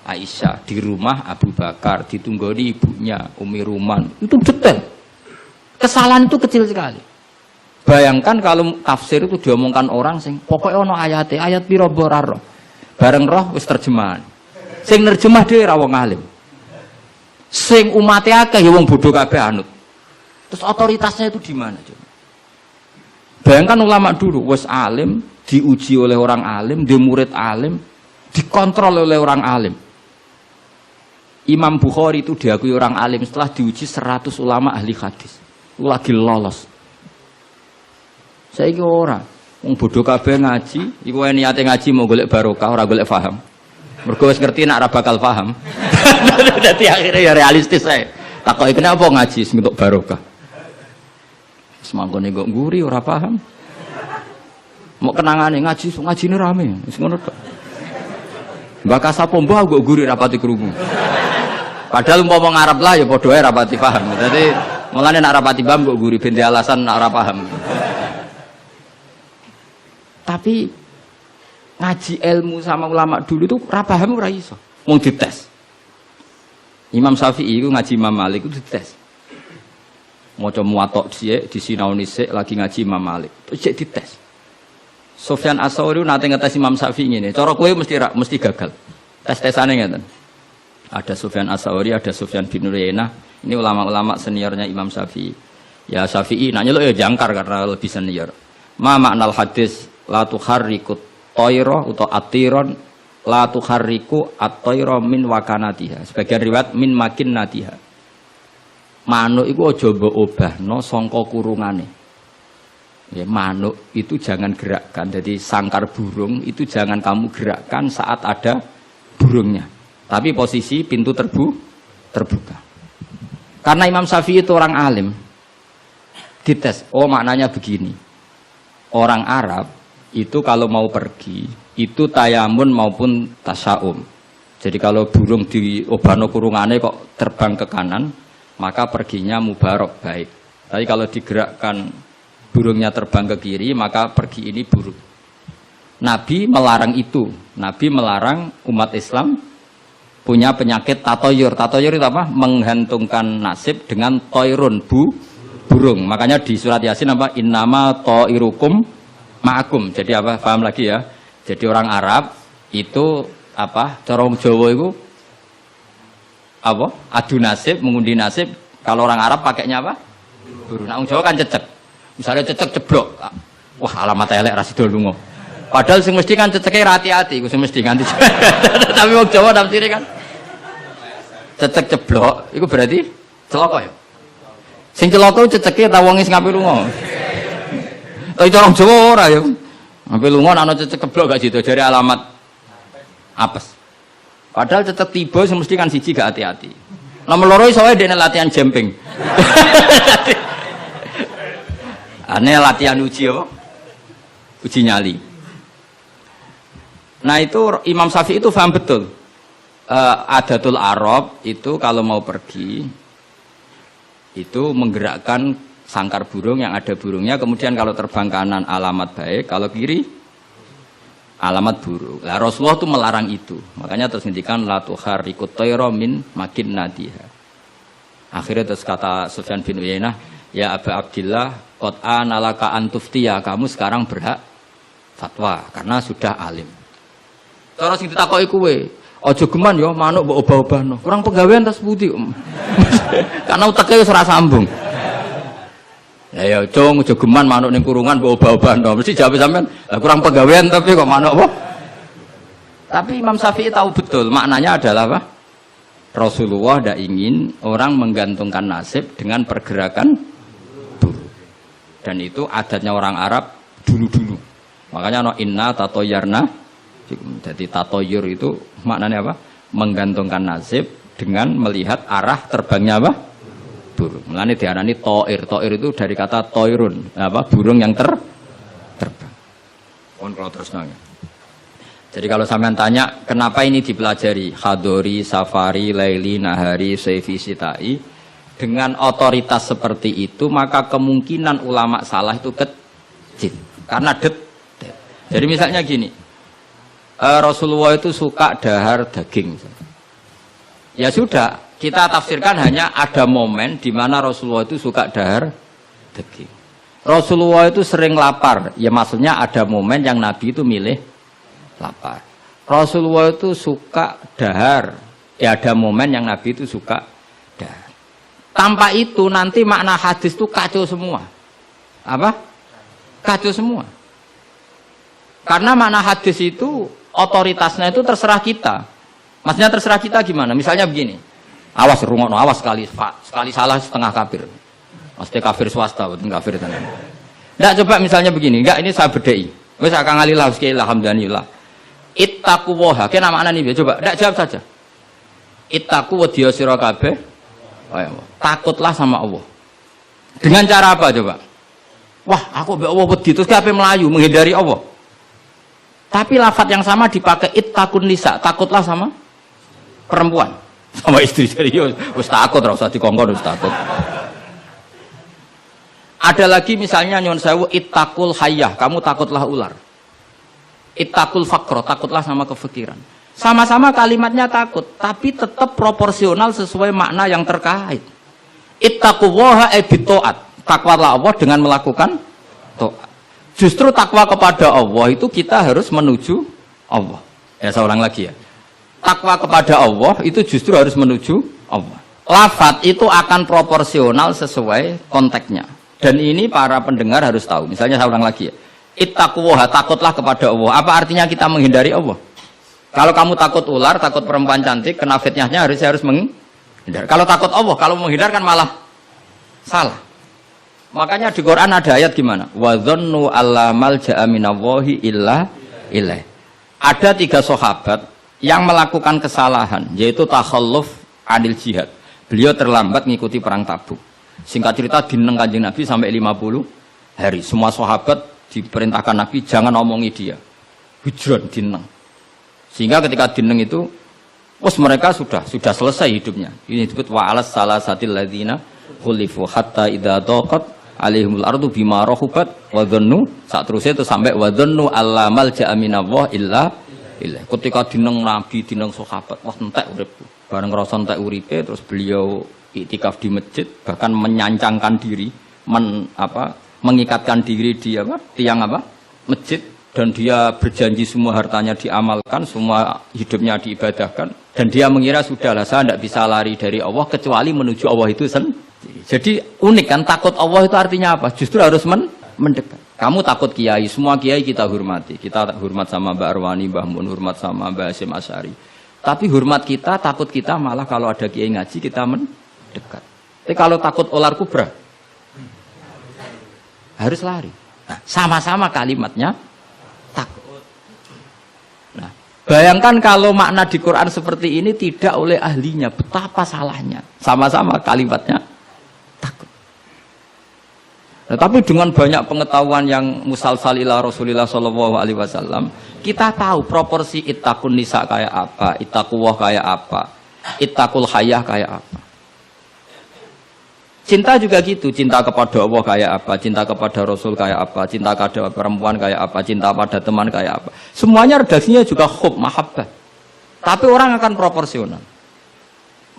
Speaker 1: Aisyah di rumah Abu Bakar, ditunggoni ibunya Umi Ruman. Itu detail. Kesalahan itu kecil sekali. Bayangkan kalau tafsir itu diomongkan orang sing pokoknya ono ayat piro boraro. Bareng roh wis terjemahan. Sing nerjemah dhewe ra wong alim. Sing umate akeh ya wong bodoh kabeh anut. Terus otoritasnya itu di mana coba? Bayangkan ulama dulu wis alim, diuji oleh orang alim, di murid alim, dikontrol oleh orang alim. Imam Bukhari itu diakui orang alim setelah diuji 100 ulama ahli hadis. Itu lagi lolos. Saya ini orang bodoh kabeh ngaji, iku niate ngaji mau golek barokah, ora golek paham. Mergo wis ngerti nek ora bakal paham. Dadi akhirnya ya realistis ae. Takoki kenapa ngaji sing untuk barokah. Semangkone kok nguri ora paham. Mau kenangane ngajine rame, wis ngono tok. Mbak Kasapo mbah kok nguri rapati krungu. Padahal umpama ngarep lah ya padha ae rapati paham. Dadi mulane nek rapati paham kok nguri ben alasan nek ora paham. Tapi ngaji ilmu sama ulama dulu itu ora paham ora iso. Mung dites. Imam Syafi'i itu ngaji Imam Malik itu dites. Maca muwatta dhisik, disinaoni sik lagi ngaji Imam Malik. Terus cek dites. Sufyan Ats-Tsauri nate ngetes Imam Syafi'i ngene. Cara kowe mesti gagal. Tes-tesane ngeten. Ada Sufyan Ats-Tsauri, ada Sufyan bin Uyainah. Ini ulama-ulama seniornya Imam Syafi'i. Ya Syafi'i nanya lo ya jangkar karena lebih senior. Ma maknal hadis la tuharrikut tayra utawa atiron la tuharriku at-tayra min wakanatiha. Sebagian riwayat min makinnatiha. Manuk iku aja mbok obahno sangka kurungane. Ya, manuk itu jangan gerakkan. Jadi sangkar burung itu jangan kamu gerakkan saat ada burungnya. Tapi posisi pintu terbuka. Karena Imam Syafi'i itu orang alim. Dites, oh maknanya begini. Orang Arab itu kalau mau pergi itu tayamun maupun tasyaum. Jadi kalau burung di obano kurungane kok terbang ke kanan, maka perginya mubarak baik. Tapi kalau digerakkan burungnya terbang ke kiri, maka pergi ini buruk. Nabi melarang itu. Nabi melarang umat Islam punya penyakit tatoyur. Tatoyur itu apa? Menggantungkan nasib dengan toirun, burung. Makanya di surat Yasin apa? Innama toirukum ma'akum. Jadi apa? Paham lagi ya? Jadi orang Arab itu apa? Cara Jawa itu apa? Adu nasib, mengundi nasib. Kalau orang Arab pakainya apa? Burung. Nah, orang Jawa kan cecek. Misalnya cecek ceblok. Wah, alamat elek ra sida lunga. Padahal sing mesti kan ceceke hati-hati, sing mesti nganti. Tapi wong Jawa nafsire kan cecek ceblok, iku berarti celaka ya. Sing celaka ceceke ta wong sing ngape lunga. Tapi orang Jawa ora ya. Ngape lunga ana cecek ceblok gak sido jare alamat apes. Padahal cecek tiba sing mesti kan siji gak hati-hati. Nomor loro iso wae dene latihan jumping. Aneh latihan uji apa? Uji nyali. Nah itu Imam Syafi'i itu paham betul. Adatul Arab itu kalau mau pergi itu menggerakkan sangkar burung yang ada burungnya. Kemudian kalau terbang kanan alamat baik, kalau kiri alamat buruk. Lah Rasulullah itu melarang itu. Makanya terus ngendikan la tuharrikut tayra min makinnatiha. Akhirnya terus kata Sufyan bin Uyainah, ya Aba Abdillah qad analaka antuftiya, kamu sekarang berhak fatwa karena sudah alim. Cara sing ditakoki kowe, aja geman ya manuk mbok obah-obahno. Kurang penggawean tas putih. Karena uteke wis ora sambung. Ya cung aja geman manuk ning kurungan mbok obah-obahno. Mesti jawab sampean, lah kurang penggawean tapi kok manuk apa? Tapi Imam Syafi'i tahu betul maknanya adalah apa? Rasulullah tidak ingin orang menggantungkan nasib dengan pergerakan buruk. Dan itu adatnya orang Arab dulu-dulu. Makanya no inna tatoyarna. Jadi tatoyur itu maknanya apa? Menggantungkan nasib dengan melihat arah terbangnya apa? Burung. Mulane diarani toir. Toir itu dari kata toirun, apa? Burung yang terbang. Kalau terus nanya. Jadi kalau sampean tanya kenapa ini dipelajari Khadori, Safari, Laili, Nahari, Saifi, Sitai dengan otoritas seperti itu maka kemungkinan ulama salah itu kecil karena jadi misalnya gini, Rasulullah itu suka dahar daging. Ya sudah, kita tafsirkan hanya ada momen di mana Rasulullah itu suka dahar daging. Rasulullah itu sering lapar, ya maksudnya ada momen yang Nabi itu milih lapar. Rasulullah itu suka dahar, ya ada momen yang Nabi itu suka dahar. Tanpa itu nanti makna hadis itu kacau semua. Apa? Kacau semua. Karena makna hadis itu otoritasnya itu terserah kita. Maksudnya terserah kita gimana? Misalnya begini. Awas rungokno, awas sekali salah setengah kafir. Mesti kafir swasta, bukan kafir tenan. Enggak, coba misalnya begini, enggak ini saya bedai. Wis akang alillah alhamdulillah. Ittaqu waha, kena makna nih, coba enggak jawab saja. Ittaqu wa diya sira kabeh. Takutlah sama Allah. Dengan cara apa coba? Wah, aku mbek Allah wedi terus kabeh melayu menghindari Allah. Tapi lafadz yang sama dipakai ittaqun nisa, takutlah sama perempuan, sama istri serius. Wis takut ora usah dikongkon wis takut. Ada lagi misalnya nyuwun sewu ittaqul hayyah, kamu takutlah ular. Ittaqul faqra, takutlah sama kefikiran. Sama-sama kalimatnya takut, tapi tetap proporsional sesuai makna yang terkait. Ittaqullaha bitaat, takwalah Allah dengan melakukan taat. Justru takwa kepada Allah itu kita harus menuju Allah. Ya saya ulang lagi ya. Takwa kepada Allah itu justru harus menuju Allah. Lafadz itu akan proporsional sesuai konteksnya. Dan ini para pendengar harus tahu. Misalnya saya ulang lagi ya. Ittaqullaha, takutlah kepada Allah. Apa artinya kita menghindari Allah? Kalau kamu takut ular, takut perempuan cantik, kena fitnahnya harus menghindar. Kalau takut Allah, kalau menghindar kan malah salah. Makanya di Quran ada ayat gimana? Wa dzannu alla malja'a minallahi illa ilaih. Ada 3 sahabat yang melakukan kesalahan, yaitu takhalluf anil jihad. Beliau terlambat mengikuti perang Tabuk. Singkat cerita dineng Kanjeng Nabi sampai 50 hari. Semua sahabat diperintahkan Nabi jangan omongi dia. Hijron dineng. Sehingga ketika dineng itu mereka sudah selesai hidupnya. Ini disebut wa alas salasatil ladzina khulifu hatta idza daqat alaihimul ardu bima rahubat wa dhannu, saat terusnya itu sampai wa dhannu alla malja'a minallah illa illah. Ketika dineng Nabi, dineng sahabat, wah entek urip. Bareng ngrasa entek uripe terus beliau iktikaf di masjid, bahkan menyancangkan diri, mengikatkan diri di tiang masjid, dan dia berjanji semua hartanya diamalkan, semua hidupnya diibadahkan, dan dia mengira sudahlah saya tidak bisa lari dari Allah kecuali menuju Allah itu sendiri. Jadi unik kan, takut Allah itu artinya apa? Justru harus mendekat. Kamu takut kiai, semua kiai kita hormati. Kita hormat sama Mbak Arwani, Mbah Mun, hormat sama Mbah Hasyim Asy'ari. Tapi hormat kita, takut kita malah kalau ada kiai ngaji kita mendekat. Tapi kalau takut ular kubra harus lari. Nah, sama-sama kalimatnya takut. Nah, bayangkan kalau makna di Quran seperti ini tidak oleh ahlinya, betapa salahnya. Sama-sama kalimatnya takut. Nah, tapi dengan banyak pengetahuan yang musalsal ila Rasulillah sallallahu alaihi wasallam, kita tahu proporsi ittaqun nisa kayak apa, ittaqullah kayak apa, ittaqul hayyah kayak apa. Cinta juga gitu, cinta kepada Allah kayak apa, cinta kepada Rasul kayak apa, cinta kepada perempuan kayak apa, cinta pada teman kayak apa. Semuanya redaksinya juga hub, mahabbah. Tapi orang akan proporsional.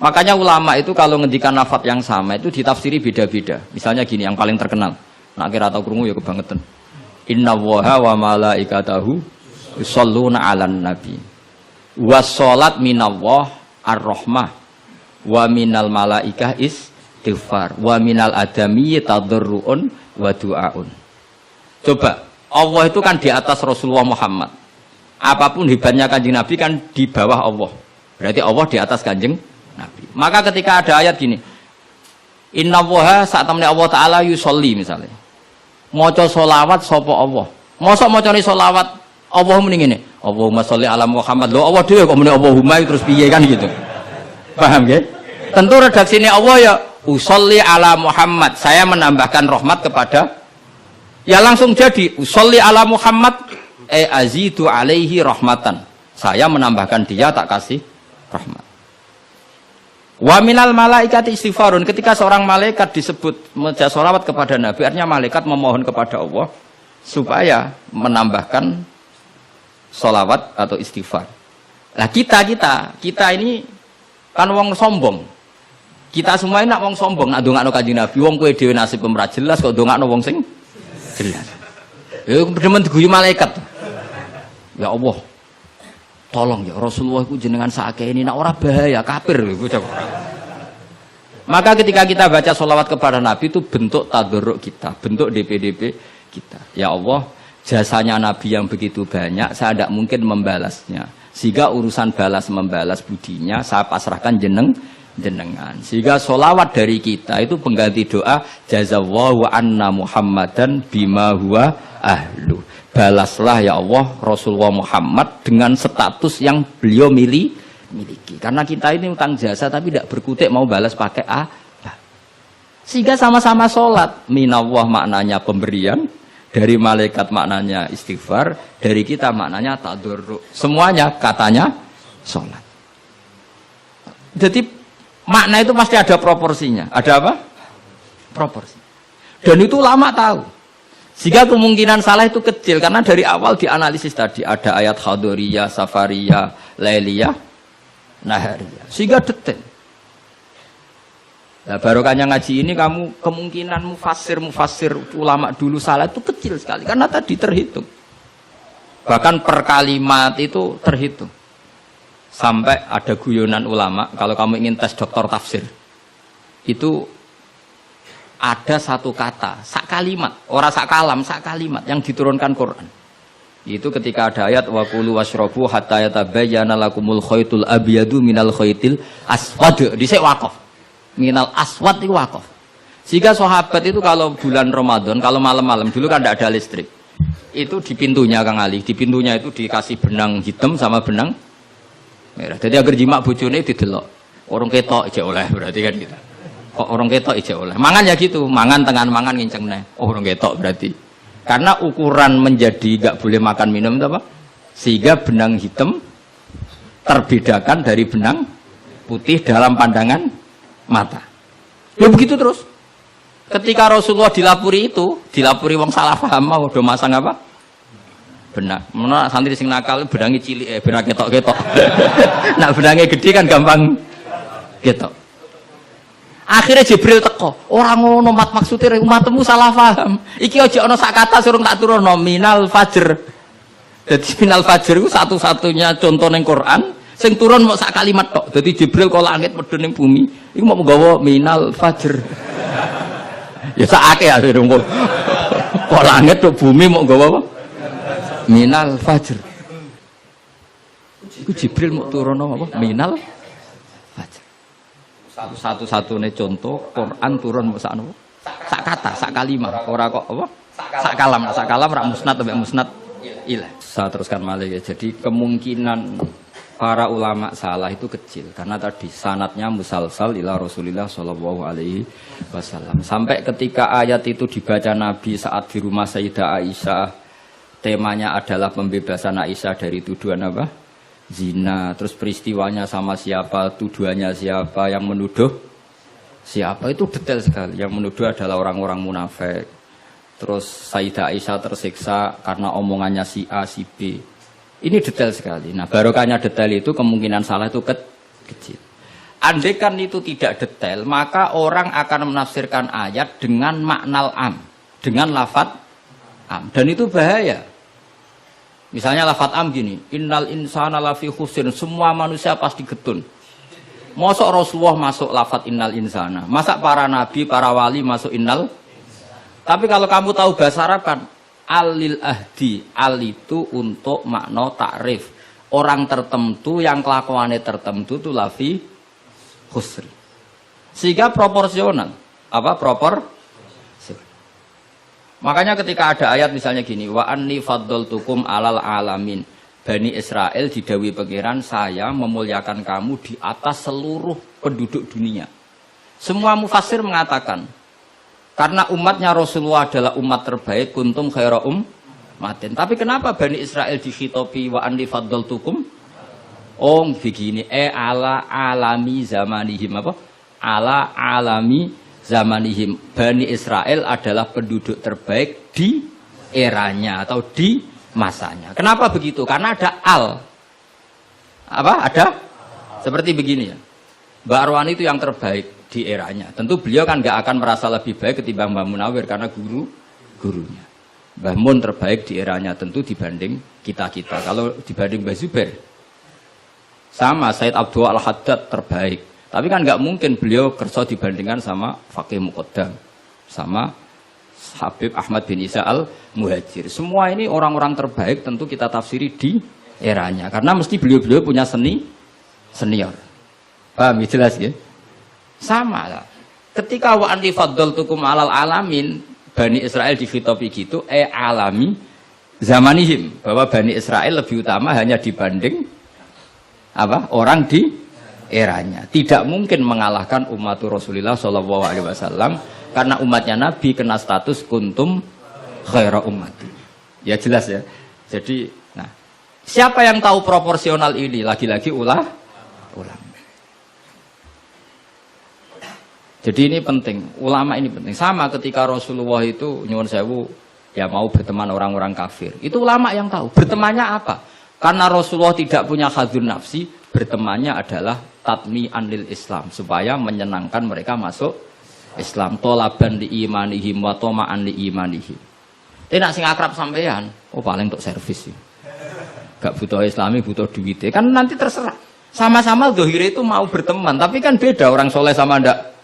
Speaker 1: Makanya ulama itu kalau ngendikan lafadz yang sama itu ditafsiri beda-beda. Misalnya gini, yang paling terkenal. Nak kira atau krungu ya kebangetan. Innallaha wa malaikatahu yusholluna 'alan nabi. Was-shalat minallah ar-rahmah wa minal malaikah istighfar wa minal adami tadarruun wa du'aun. Coba, Allah itu kan di atas Rasulullah Muhammad. Apapun hebatnya Kanjeng Nabi kan di bawah Allah. Berarti Allah di atas Kanjeng Nabi. Maka ketika ada ayat gini, Innallaha saat temne Allah Ta'ala yusolli misalnya, maca sholawat sapa Allah. Mosok macane sholawat Allah muni ngene, Allahumma sholli ala Muhammad. Lho Allah dhewe kok muni Allahumma terus piye kan gitu. Paham nggih? Tentu redaksine Allah ya usolli ala Muhammad. Saya menambahkan rahmat kepada, ya langsung jadi usolli ala Muhammad azidu alaihi rahmatan. Saya menambahkan dia tak kasih rahmat. Wa minal malaikati istighfarun. Ketika seorang malaikat disebut membaca sholawat kepada Nabi, artinya malaikat memohon kepada Allah supaya menambahkan sholawat atau istighfar. Nah kita ini kan wong sombong. Kita semua ini nak wong sombong, nak ndongakno Kanjeng Nabi, wong kowe dhewe nasib ora jelas kok ndongakno wong sing jelas. Ya demen diguyu malaikat. Ya Allah, tolong ya Rasulullah itu jenengan sakake ini nak ora bahaya kafir. Maka ketika kita baca sholawat kepada Nabi itu bentuk tadarruk kita, bentuk DPDP kita. Ya Allah, jasanya Nabi yang begitu banyak, saya tidak mungkin membalasnya. Sehingga urusan balas membalas budinya saya pasrahkan jenengan. Sehingga sholawat dari kita itu pengganti doa jazallahu anna Muhammadan bima huwa ahlu. Balaslah ya Allah Rasulullah Muhammad dengan status yang beliau miliki. Karena kita ini utang jasa tapi tidak berkutik mau balas pakai apa. Sehingga sama-sama sholat. Minallah maknanya pemberian, dari malaikat maknanya istighfar, dari kita maknanya tadarruk. Semuanya katanya sholat. Jadi makna itu pasti ada proporsinya. Ada apa? Proporsi. Dan itu lama tahu. Sehingga kemungkinan salah itu kecil karena dari awal dianalisis tadi ada ayat khadoriyah, safariyah, lailiyah, nahariyah. Sehingga detail. Nah, barokahnya ngaji ini kamu kemungkinan mufassir ulama dulu salah itu kecil sekali karena tadi terhitung. Bahkan per kalimat itu terhitung. Sampai ada guyonan ulama kalau kamu ingin tes doktor tafsir. Itu ada satu kata, sak kalimat, ora sak kalam, sak kalimat yang diturunkan Quran. Itu ketika ada ayat wa kulu washrabu hatta yatabayyana lakumul khaytul abyadu minal khaytil aswad. Dhisik waqaf. Minal aswad itu waqaf. Sehingga sahabat itu kalau bulan Ramadan, kalau malam-malam dulu kan tidak ada listrik. Itu di pintunya Kang Ali, di pintunya itu dikasih benang hitam sama benang merah. Jadi agar jimak bojone didelok. Orang ketok ijek oleh berarti kan gitu. Kok orang ketok ijek oleh. Mangan ya gitu, mangan tengan mangan nginceng neh. Oh, orang ketok berarti. Karena ukuran menjadi gak boleh makan minum itu apa? Sehingga benang hitam terbedakan dari benang putih dalam pandangan mata. Ya begitu terus. Ketika Rasulullah dilapuri itu, dilapuri wong salah paham mau do masang apa? Benang. Menawa santri sing nakal benange cilik benang ketok-ketok. Nah, benange gede kan gampang ketok. Akhirnya Jibril teko, orang ngono maksudnya umatmu salah paham. Iki aja ana sak kata suruh tak turun nominal fajr. Jadi minal fajr itu satu-satunya contoh ning Quran sing turun mau sak kalimat tok. Jadi Jibril kok langit medun ning bumi, iku mau nggawa minal fajr. Ya sakake ya kok langit tok bumi mau nggawa apa? Minal fajr. Iku Jibril mau turun apa? Minal fajr. Satu-satunya contoh Quran turun sak kata, sak kalimat, ora kok apa? Sak kalam rak musnad sampai musnad ilah. Saya teruskan malih ya. Jadi kemungkinan para ulama salah itu kecil karena tadi sanadnya musalsal ila Rasulillah sallallahu alaihi wasallam. Sampai ketika ayat itu dibaca Nabi saat di rumah Sayyidah Aisyah, temanya adalah pembebasan Aisyah dari tuduhan apa? Zina, terus peristiwanya sama siapa, tuduhannya siapa, yang menuduh siapa, itu detail sekali. Yang menuduh adalah orang-orang munafik. Terus Sayyidah Aisyah tersiksa karena omongannya si A, si B. Ini detail sekali. Nah, barokahnya detail itu kemungkinan salah itu kecil. Andaikan itu tidak detail, maka orang akan menafsirkan ayat dengan makna am, dengan lafadz am. Dan itu bahaya. Misalnya lafat am gini, innal insana lafi khusrin, semua manusia pasti getun. Mosok Rasulullah masuk lafat innal insana, masa para nabi, para wali masuk innal. Tapi kalau kamu tahu bahasa Arab kan, alil ahdi, al itu untuk makna takrif. Orang tertentu yang kelakuannya tertentu itu lafi khusri. Sehingga proporsional. Apa? Makanya ketika ada ayat misalnya gini, wa anni faddaltukum alal alamin. Bani Israel didhawuhi pangeran, saya memuliakan kamu di atas seluruh penduduk dunia. Semua mufassir mengatakan, karena umatnya Rasulullah adalah umat terbaik, kuntum khaira ummatin. Tapi kenapa Bani Israel dikhitopi wa anni faddaltukum? Oh begini, ala alami zamanihim apa? Ala alami zamanihim. Bani Israel adalah penduduk terbaik di eranya atau di masanya. Kenapa begitu? Karena ada al. Apa? Ada? Seperti begini ya. Mbak Arwani itu yang terbaik di eranya. Tentu beliau kan nggak akan merasa lebih baik ketimbang Mbak Munawir karena gurunya. Mbah Mun terbaik di eranya tentu dibanding kita-kita. Kalau dibanding Mbah Zubair sama Said Abdul Al-Haddad terbaik. Tapi kan nggak mungkin beliau kerso dibandingkan sama Faqih Muqaddam, sama Habib Ahmad bin Isa Al-Muhajir. Semua ini orang-orang terbaik tentu kita tafsiri di eranya. Karena mesti beliau-beliau punya senior. Paham ya, jelas ya? Sama lah. Ketika wa anti faddaltukum alal alamin, Bani Israel dikhitopi gitu, alami zamanihim. Bahwa Bani Israel lebih utama hanya dibanding apa? Orang di eranya. Tidak mungkin mengalahkan umat Rasulullah SAW karena umatnya Nabi kena status kuntum khaira ummati. Ya jelas ya. Jadi, nah, siapa yang tahu proporsional ini? Lagi-lagi ulama. Jadi ini penting, ulama ini penting. Sama ketika Rasulullah itu nyuwun sewu ya mau berteman orang-orang kafir. Itu ulama yang tahu. Bertemannya apa? Karena Rasulullah tidak punya hadzun nafsi, bertemannya adalah tatmi anil Islam supaya menyenangkan mereka masuk Islam. Tolaban di imanihim wa toma'an di imanihim. Nak sing akrab sampean, oh paling untuk servis sih. Gak butuh Islami, butuh duit. Kan nanti terserah. Sama-sama dohire itu mau berteman, tapi kan beda orang soleh sama ndak.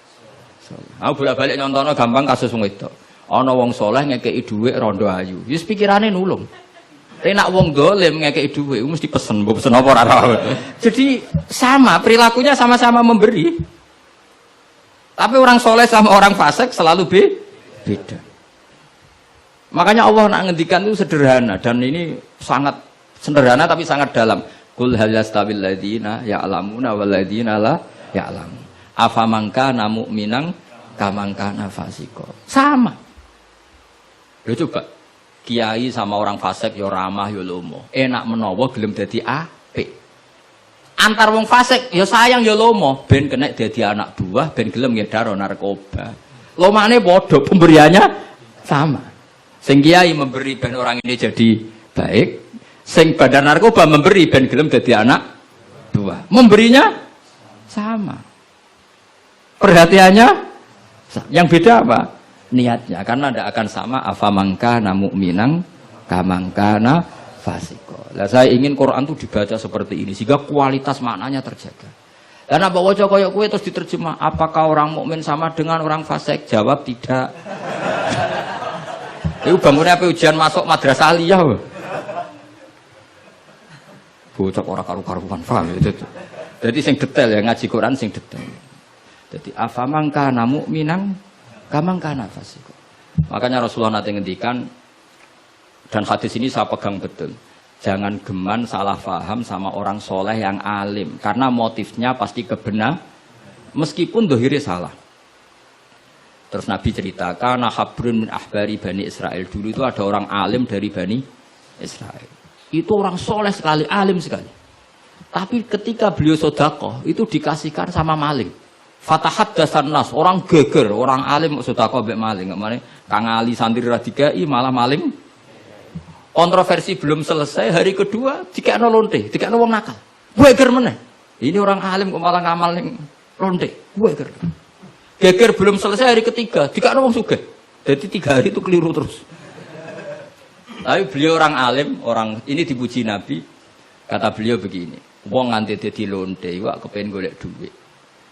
Speaker 1: Aku bolak-balik nyontono gampang kasus wong itu. Ana wong soleh ngekeki dhuwit rondo ayu. Wis pikirane nulung. Nek wong dolim ngekeki dhuwit mesti pesen, mbok pesen apa ora tahu. Jadi sama, perilakunya sama-sama memberi. Tapi orang soleh sama orang fasik selalu beda. Makanya Allah nak ngendikan itu sederhana dan ini sangat sederhana tapi sangat dalam. Qul hal yastawil ladzina ya'lamuna wal ladzina la ya'lamun. Afamangka namu minang kamangka nafasiko sama. Lo coba kiai sama orang fasik yo ramah yo lomo, enak menawa gelem dadi apik. Antar wong fasik yo sayang yo lomo, ben kena dadi anak buah, ben gelem ngedaro narkoba. Lomane padha, pemberiannya sama. Sing kiai memberi ben orang ini jadi baik, sing bandar narkoba memberi ben gelem dadi anak buah. Memberinya sama. Perhatiannya yang beda apa? Niatnya, karena tidak akan sama afamangka namu minang kamangkana fasiko. Lah saya ingin Quran itu dibaca seperti ini sehingga kualitas maknanya terjaga. Karena bawa koyok kue terus diterjemah, apakah orang mukmin sama dengan orang fasik? Jawab tidak. Itu bangunnya apa ujian masuk madrasah aliyah. Bocah orang karu-karuan paham itu. Jadi sing detail ya ngaji Quran sing detail. Jadi afamangka namu minang kamangkana fasiko. Makanya Rasulullah nanti ngendikan dan hadis ini saya pegang betul. Jangan geman salah faham sama orang soleh yang alim karena motifnya pasti kebenar meskipun dohiri salah. Terus Nabi ceritakan habrun min ahbari Bani Israel, dulu itu ada orang alim dari Bani Israel. Itu orang soleh sekali, alim sekali. Tapi ketika beliau sedekah itu dikasihkan sama maling. Fatahat dasan nas, orang geger, orang alim sedekah mbek maling. Kemana Kang Ali santri radikai malah maling. Kontroversi belum selesai, hari kedua dikekno lonte, dikekno wong nakal. Geger meneh. Ini orang alim kok malah ngamal ning lonte. Geger. Geger belum selesai hari ketiga, dikekno wong sugih. Jadi 3 hari itu keliru terus. Tapi beliau orang alim, orang ini dipuji Nabi. Kata beliau begini, wong nganti dadi lonte, wak kepen golek duit.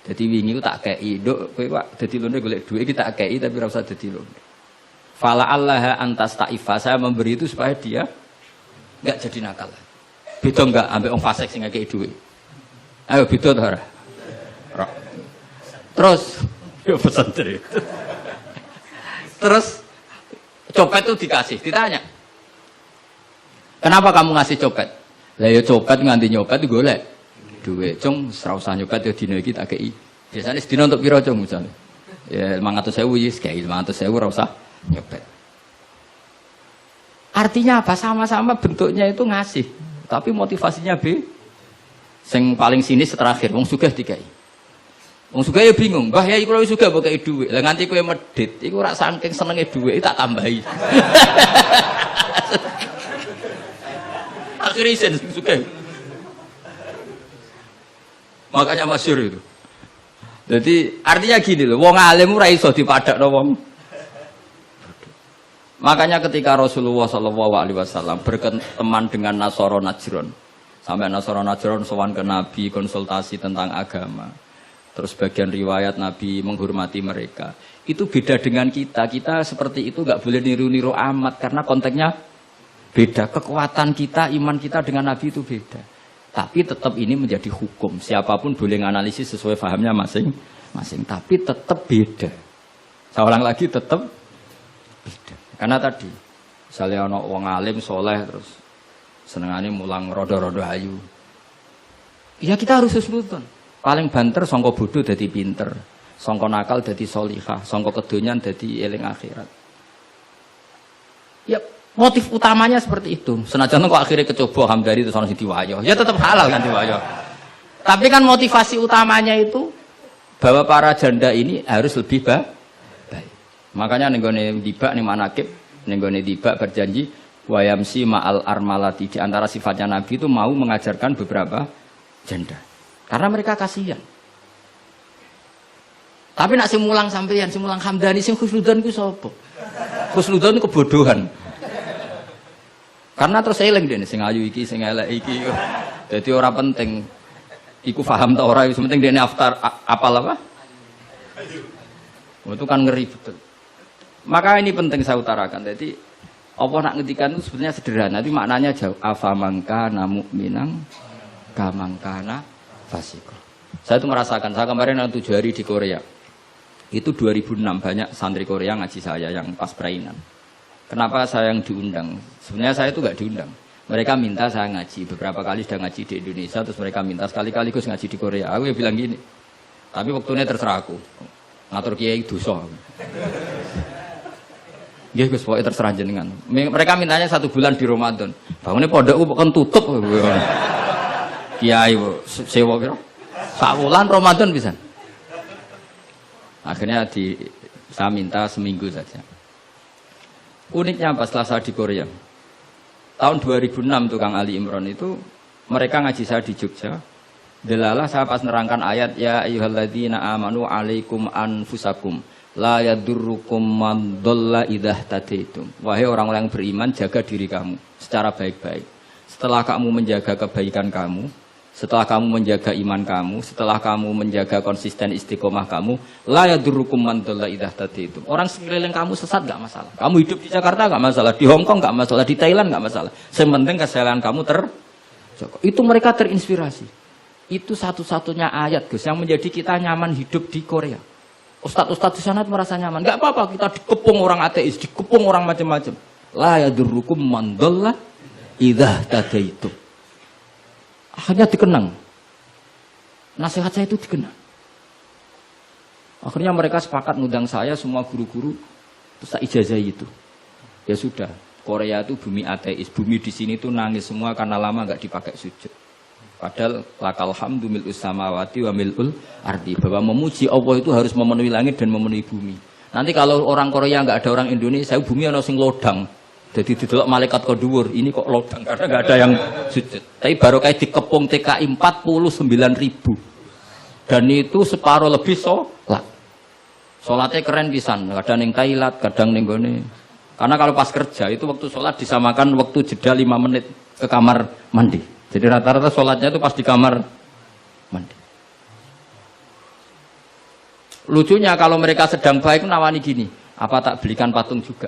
Speaker 1: Jadi wingi ku tak kei, nduk kowe wak dadi lonte golek duit iki tak kei tapi ora usah dadi lonte. Fala Allah antas taifa, saya memberi itu supaya dia enggak jadi nakal. Beda enggak ambek wong fasik sing ngekei duit. Ayo beda ta ora? Terus yo pesantren. Terus copet itu dikasih, ditanya. Kenapa kamu ngasih copet? Lah ya copet nganti nyopet golek duit. Cung ora usah nyopet ya dina iki tak kei. Biasane sedina untuk piro cung misale? Ya 500.000 wis kei 500.000 ora usah nyopet. Artinya apa? Sama-sama bentuknya itu ngasih, tapi motivasinya B. Sing paling sinis terakhir wong sugih dikai. Wong sugih ya bingung, "Mbah ya iku lho sugih mbok kei dhuwit." Lah nganti kowe medhit, iku ora saking senenge dhuwit tak tambahi. Akhirnya isen sugih. Makanya masyhur itu. Jadi artinya gini loh, wong alim ora iso dipadakno wong. Makanya ketika Rasulullah SAW berteman dengan Nasara Najron, sampai Nasara Najron sowan ke Nabi konsultasi tentang agama, terus bagian riwayat Nabi menghormati mereka, itu beda dengan kita. Kita seperti itu nggak boleh niru-niru amat karena konteksnya beda. Kekuatan kita, iman kita dengan Nabi itu beda. Tapi tetap ini menjadi hukum. Siapapun boleh menganalisis sesuai fahamnya masing-masing. Tapi tetap beda. Saya ulang lagi, tetap beda. Karena tadi, misalnya ada wong alim, soleh, terus senengannya mulang rodo-rodo ayu. Ya kita harus husnudon. Paling banter, songko bodoh jadi pinter. Songko nakal jadi solihah. Songko kedonyan jadi eling akhirat. Ya motif utamanya seperti itu. Senajan kok akhirnya kecoba Hamdani itu sono sing diwayo. Ya tetap halal kan diwayo. Tapi kan motivasi utamanya itu bahwa para janda ini harus lebih baik. Makanya nenggone dibak ning manakib, nenggone dibak berjanji wayamsi ma'al armalati. Di antara sifatnya Nabi itu mau mengajarkan beberapa janda. Karena mereka kasihan. Tapi nak sing mulang sampeyan, sing mulang Hamdani, sing khusnudzon ku sapa? Khusnudzon itu kebodohan. Karena terus eling dene sing ayu iki, sing elek iki. Dadi ora penting iku paham ta ora, wis penting dene apal apa? Itu kan ngeri betul. Maka ini penting saya utarakan. Jadi Allah nak ngendikan itu sebenarnya sederhana, tapi maknanya jauh. Afamangkana mu'minang kamangkana fasiko. Saya itu merasakan, saya kemarin 7 hari di Korea. Itu 2006 banyak santri Korea ngaji saya yang pas perainan. Kenapa saya yang diundang? Sebenarnya saya itu gak diundang. Mereka minta saya ngaji. Beberapa kali sudah ngaji di Indonesia, terus mereka minta sekali-kali gus ngaji di Korea. Aku ya bilang gini. Tapi waktunya terserah aku. Ngatur kiai dosa. Nggih Gus, pokoke terserah jenengan. Mereka mintanya 1 bulan di Ramadan. Bangune pondokku kok tutup. Kiai sewa kira. 1 bulan Ramadan pisan. Akhirnya saya minta seminggu saja. Uniknya pas setelah saya di Korea. Tahun 2006 tukang Ali Imran itu mereka ngaji saya di Jogja. Delalah saya pas nerangkan ayat ya ayyuhalladzina amanu alaikum anfusakum la yadurrukum man dhalla idza tadaitum. Wahai orang-orang yang beriman, jaga diri kamu secara baik-baik. Setelah kamu menjaga kebaikan kamu, setelah kamu menjaga iman kamu, setelah kamu menjaga konsisten istiqomah kamu, la yadurrukum man dhalla idza tadaitum. Orang sekeliling kamu sesat enggak masalah. Kamu hidup di Jakarta enggak masalah, di Hong Kong enggak masalah, di Thailand enggak masalah. Yang penting kesalahan kamu terjaga. Itu mereka terinspirasi. Itu satu-satunya ayat Gus yang menjadi kita nyaman hidup di Korea. Ustadz-ustadz di sana merasa nyaman. Enggak apa-apa kita dikepung orang ateis, dikepung orang macam-macam. La yadurrukum man dhalla idza tadaitum. Akhirnya dikenang. Nasihat saya itu dikenang. Akhirnya mereka sepakat ngundang saya semua guru-guru terus tak ijazahi itu. Ya sudah, Korea itu bumi ateis. Bumi di sini tuh nangis semua karena lama enggak dipakai sujud. Padahal lakal hamdu mil'us samawati wa mil'ul ardi. Bahwa memuji Allah itu harus memenuhi langit dan memenuhi bumi. Nanti kalau orang Korea enggak ada orang Indonesia, bumi ana sing lodang. Jadi didelok malaikat kok dhuwur, ini kok lodang karena enggak ada yang sujud. Tapi baru kayak dikepung TKI 49.000. Dan itu separuh lebih sholat. Sholatnya keren pisan, kadang ning Thailand, kadang ning gone Karena kalau pas kerja itu waktu sholat disamakan waktu jeda 5 menit ke kamar mandi. Jadi rata-rata sholatnya itu pas di kamar mandi. Lucunya kalau mereka sedang baik nawani gini, apa tak belikan patung juga?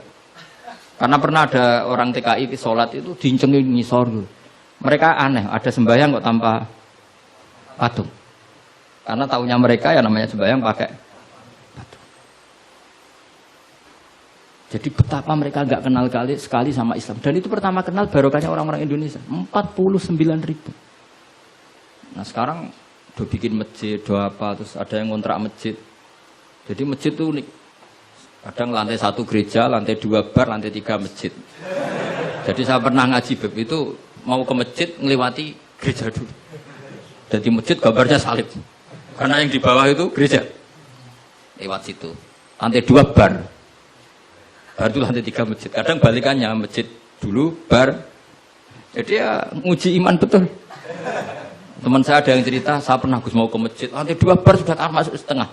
Speaker 1: Karena pernah ada orang TKI sholat itu dincengin ngisor dulu. Mereka aneh, ada sembahyang kok tanpa patung. Karena taunya mereka ya namanya sembahyang pakai patung. Jadi betapa mereka nggak kenal sekali sama Islam. Dan itu pertama kenal barokahnya orang-orang Indonesia. 49.000. Nah sekarang udah bikin masjid, doa apa, terus ada yang ngontrak masjid. Jadi masjid itu unik. Kadang lantai 1 gereja, lantai 2 bar, lantai 3 masjid. Jadi saya pernah ngaji bab itu mau ke masjid ngelewati gereja dulu. Jadi masjid gambarnya salib. Karena yang di bawah itu gereja. Lewat situ. Lantai 2 bar. Bar itu lantai 3 masjid. Kadang balikannya masjid dulu, bar. Jadi ya nguji iman betul. Teman saya ada yang cerita, saya pernah Gus mau ke masjid, lantai 2 bar sudah kan masuk setengah.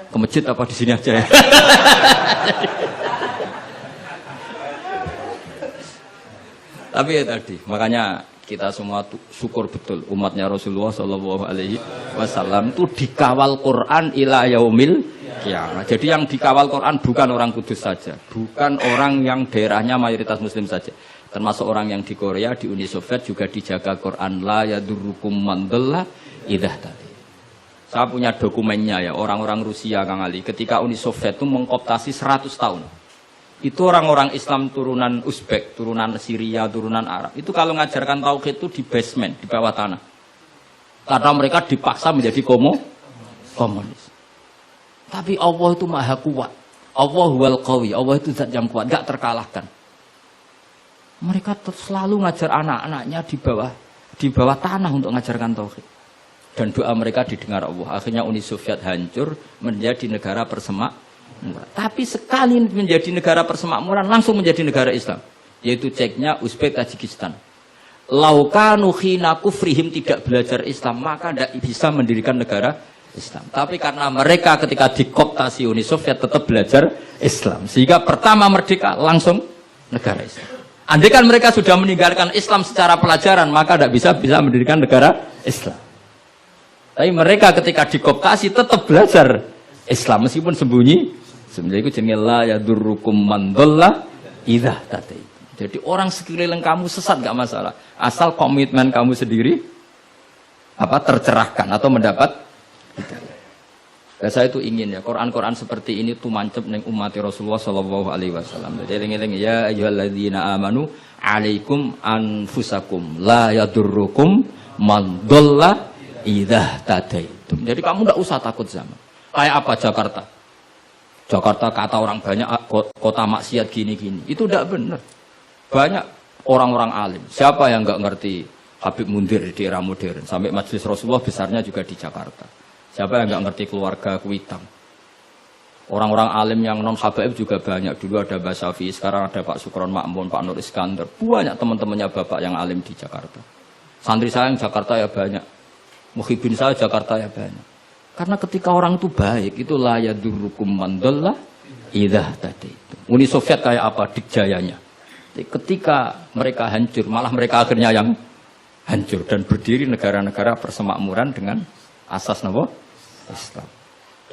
Speaker 1: Ke masjid apa di sini aja ya? Tapi ya tadi, makanya kita semua syukur betul umatnya Rasulullah Shallallahu Alaihi Wasallam itu dikawal Quran ila yaumil kiamah. Jadi yang dikawal Quran bukan orang Kudus saja, bukan orang yang daerahnya mayoritas Muslim saja, termasuk orang yang di Korea, di Uni Soviet juga dijaga Quran. La yadurrukum man dhalla idza tadi. Saya punya dokumennya ya, orang-orang Rusia Kang Ali ketika Uni Soviet itu mengkooptasi 100 tahun. Itu orang-orang Islam turunan Uzbek, turunan Syria, turunan Arab. Itu kalau ngajarkan tauhid itu di basement, di bawah tanah. Karena mereka dipaksa menjadi komunis. Tapi Allah itu maha kuat. Allah huwal qawi, Allah itu zat yang kuat, gak terkalahkan. Mereka selalu ngajar anak-anaknya di bawah tanah untuk ngajarkan tauhid. Dan doa mereka didengar Allah. Akhirnya Uni Soviet hancur menjadi negara persemakmuran. Tapi sekali menjadi negara persemakmuran langsung menjadi negara Islam. Yaitu Ceknya, Uzbek, Tajikistan. Laukanu khina kufrihim tidak belajar Islam, maka tidak bisa mendirikan negara Islam. Tapi karena mereka ketika dikooptasi Uni Soviet tetap belajar Islam. Sehingga pertama merdeka langsung negara Islam. Andai kan mereka sudah meninggalkan Islam secara pelajaran, maka tidak bisa mendirikan negara Islam. Tapi mereka ketika dikooptasi tetap belajar Islam meskipun sembunyi. Sebenarnya itu jenenge la yadurrukum man dhalla idza tadaitum. Jadi orang sekeliling kamu sesat nggak masalah, asal komitmen kamu sendiri tercerahkan atau mendapat hidayah. Ya, saya itu ingin ya Quran-Quran seperti ini tuh mancep neng umat Rasulullah Shallallahu Alaihi Wasallam. Jadi eling-eling ya ayyuhalladzina amanu alaikum anfusakum la yadurrukum man dhalla idza tadaitum. Jadi kamu tidak usah takut zaman. Kayak apa Jakarta? Jakarta kata orang banyak kota maksiat gini-gini. Itu tidak benar. Banyak orang-orang alim. Siapa yang nggak ngerti Habib Mundir di era modern? Sampai Majelis Rasulullah besarnya juga di Jakarta. Siapa yang nggak ngerti keluarga Kuitang? Orang-orang alim yang non habaib juga banyak. Dulu ada Mbak Syafi'i, sekarang ada Pak Sukron Makmun, Pak Nur Iskandar. Banyak teman-temannya bapak yang alim di Jakarta. Santri saya yang Jakarta ya banyak. Muhibin saya Jakarta ya banyak. Karena ketika orang itu baik, itu la yadurrukum man dhalla idza tadaitum. Uni Soviet kayak apa dikjayanya? Ketika mereka hancur, malah mereka akhirnya yang hancur dan berdiri negara-negara persemakmuran dengan asas napa? Islam.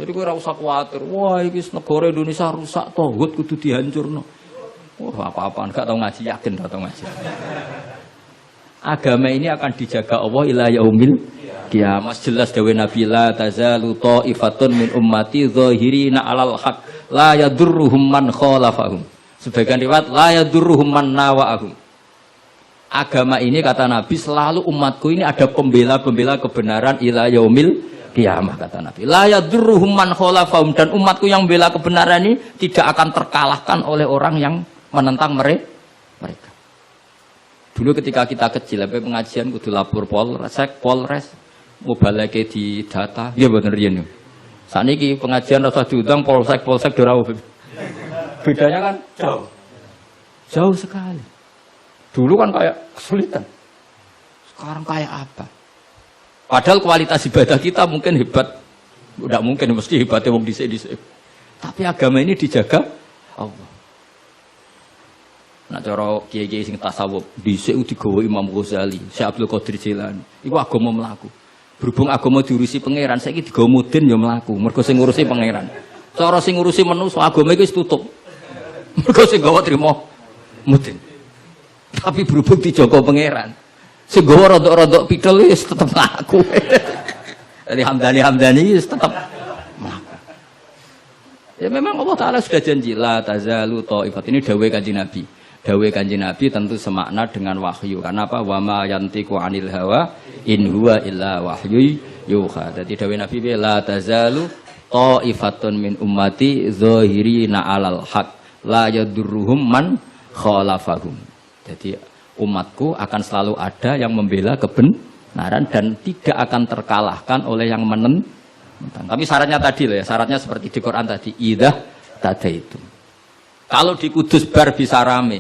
Speaker 1: Jadi kowe ora usah kuwatir, wah iki negara Indonesia rusak tauhid kudu dihancurno. Wah, apa-apaan gak tau ngaji, yakin gak tau ngaji. Agama ini akan dijaga Allah ila yaumil qiyamah. Jelas dawe Nabi la tazalu ta'ifatun min ummati zahirina 'alal haq la yadurruhum man khalafahum. Sebagian riwayat la yadurruhum man nawa'ahum. Agama ini kata Nabi selalu umatku ini ada pembela-pembela kebenaran ila yaumil qiyamah kata Nabi. La yadurruhum man khalafahum, dan umatku yang membela kebenaran ini tidak akan terkalahkan oleh orang yang menentang mereka. Dulu ketika kita kecil, pengajian kudu lapor Polres, mubaleke di data, ya bener ya nih. Saat ini pengajian rasa diundang Polsek dorau. Bedanya kan jauh sekali. Dulu kan kayak kesulitan, sekarang kayak apa? Padahal kualitas ibadah kita mungkin hebat, tidak mungkin mesti hebatnya wong dhisik-dhisik. Tapi agama ini dijaga Allah. Nak cara kiai-kiai sing tasawuf, dhisik digawa Imam Ghazali, Syekh Abdul Qadir Jilani. Iku agama mlaku. Berhubung agama diurusi pangeran, saiki digawa mudin ya mlaku. Mergo sing ngurusi pangeran. Cara sing ngurusi manusa agama iki wis tutup. Mergo sing gawa trimo mudin. Tapi berhubung dijaga pangeran, sing gawa rodok-rodok pidol wis tetep mlaku. Jadi Hamdani wis tetep mlaku. Ya memang Allah Ta'ala sudah janji la tazalu ta'ifat. Ini dawuh Kanjeng Nabi. Dawuh Kanjeng Nabi tentu semakna dengan wahyu. Karena apa? Wa ma yantiqu 'anil hawa in huwa illa wahyu yuha. Jadi dawuh Nabi la tazalu ta'ifatun min ummati zahirina 'alal haq la yadurruhum man khalafahum. Jadi umatku akan selalu ada yang membela kebenaran dan tidak akan terkalahkan oleh yang menentang. Tapi syaratnya tadi loh ya, syaratnya seperti di Quran tadi, idah tadi itu. Kalau di Kudus bar bisa rame,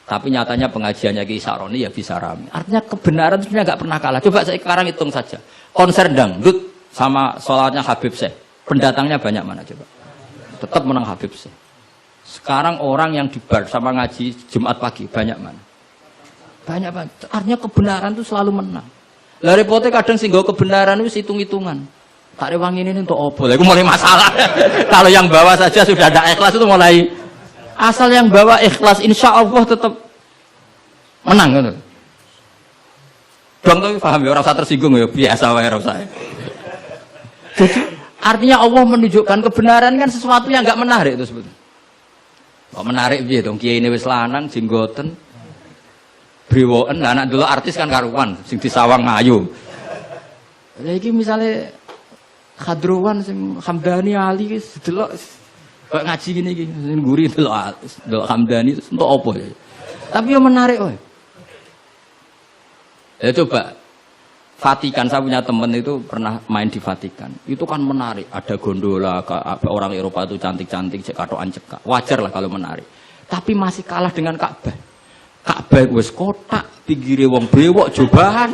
Speaker 1: tapi nyatanya pengajiannya Ki Saroni ya bisa rame. Artinya kebenaran sebenarnya nggak pernah kalah. Coba sekarang hitung saja, konser dangdut sama sholatnya Habib Syekh, pendatangnya banyak mana coba? Tetap menang Habib Syekh. Sekarang orang yang di bar sama ngaji Jumat pagi banyak mana? Banyak banget. Artinya kebenaran itu selalu menang. Lah repotnya kadang sih gak kebenaran itu hitung-hitungan. Tak rewang ini untuk opo. Itu mulai masalah. Kalau yang bawa saja sudah ada ikhlas itu mulai. Asal yang bawa ikhlas, insya Allah tetap menang. Gitu. Dong tapi paham ya, orang usah tersinggung ya, biasa wae rasa. Jadi artinya Allah menunjukkan kebenaran kan sesuatu yang nggak menarik itu sebetulnya. Kok menarik piye dong kiai ini wis lanang jenggoten. Brewoken anak dulu artis kan karuan sing disawang ngayu. Lah iki misale Khadrowan sing Hamdani Ali wis delok kok ngaji ngene iki ngguri delok Hamdani untuk apa ya. Tapi yang menarik kowe. Ya coba Vatikan, saya punya teman itu pernah main di Vatikan. Itu kan menarik, ada gondola, orang Eropa itu cantik-cantik, cek katokan cekak. Wajar lah kalau menarik. Tapi masih kalah dengan Ka'bah. Ka'bah wis kotak, pinggire wong brewok jobahan.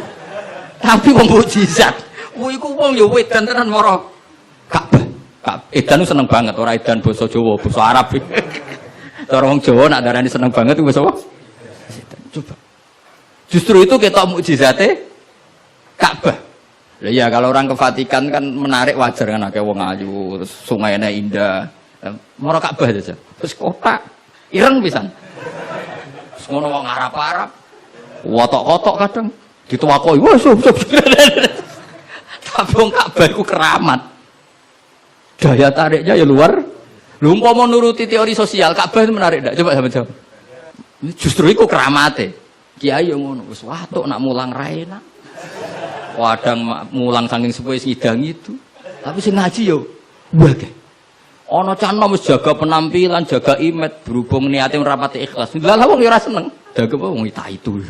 Speaker 1: Tapi wong mukjizat. Iku wong ya wedan tenan moro Ka'bah. Edan seneng banget, ora edan basa Jawa, basa Arab. Cara wong Jawa nak darani seneng banget itu basa apa? Coba. Justru itu ketok mukjizate Ka'bah. Lah ya kalau orang ke Vatikan kan menarik wajar kan akeh wong ayu, terus sungainya indah. Moro Ka'bah aja. Terus kotak ireng pisan. Ngono wong Arab-Arab. Wotok-wotok kadang dituwakoi. Wah, tapi wong Ka'bah iku keramat. Daya tariknya ya luar. Lha umpama nuruti teori sosial, Ka'bah itu menarik ndak? Coba sampeyan jawab. Justru iku keramate. Kiai yo ngono, wis watuk nak mulang ra enak. Wadang mulang saking sepuh ngidang itu. Tapi sing ngaji yo wae. Ana canom wis jaga penampilan, jaga image, berhubung niate ora pati ikhlas. Lah wong yo ora seneng. Daga wong itu.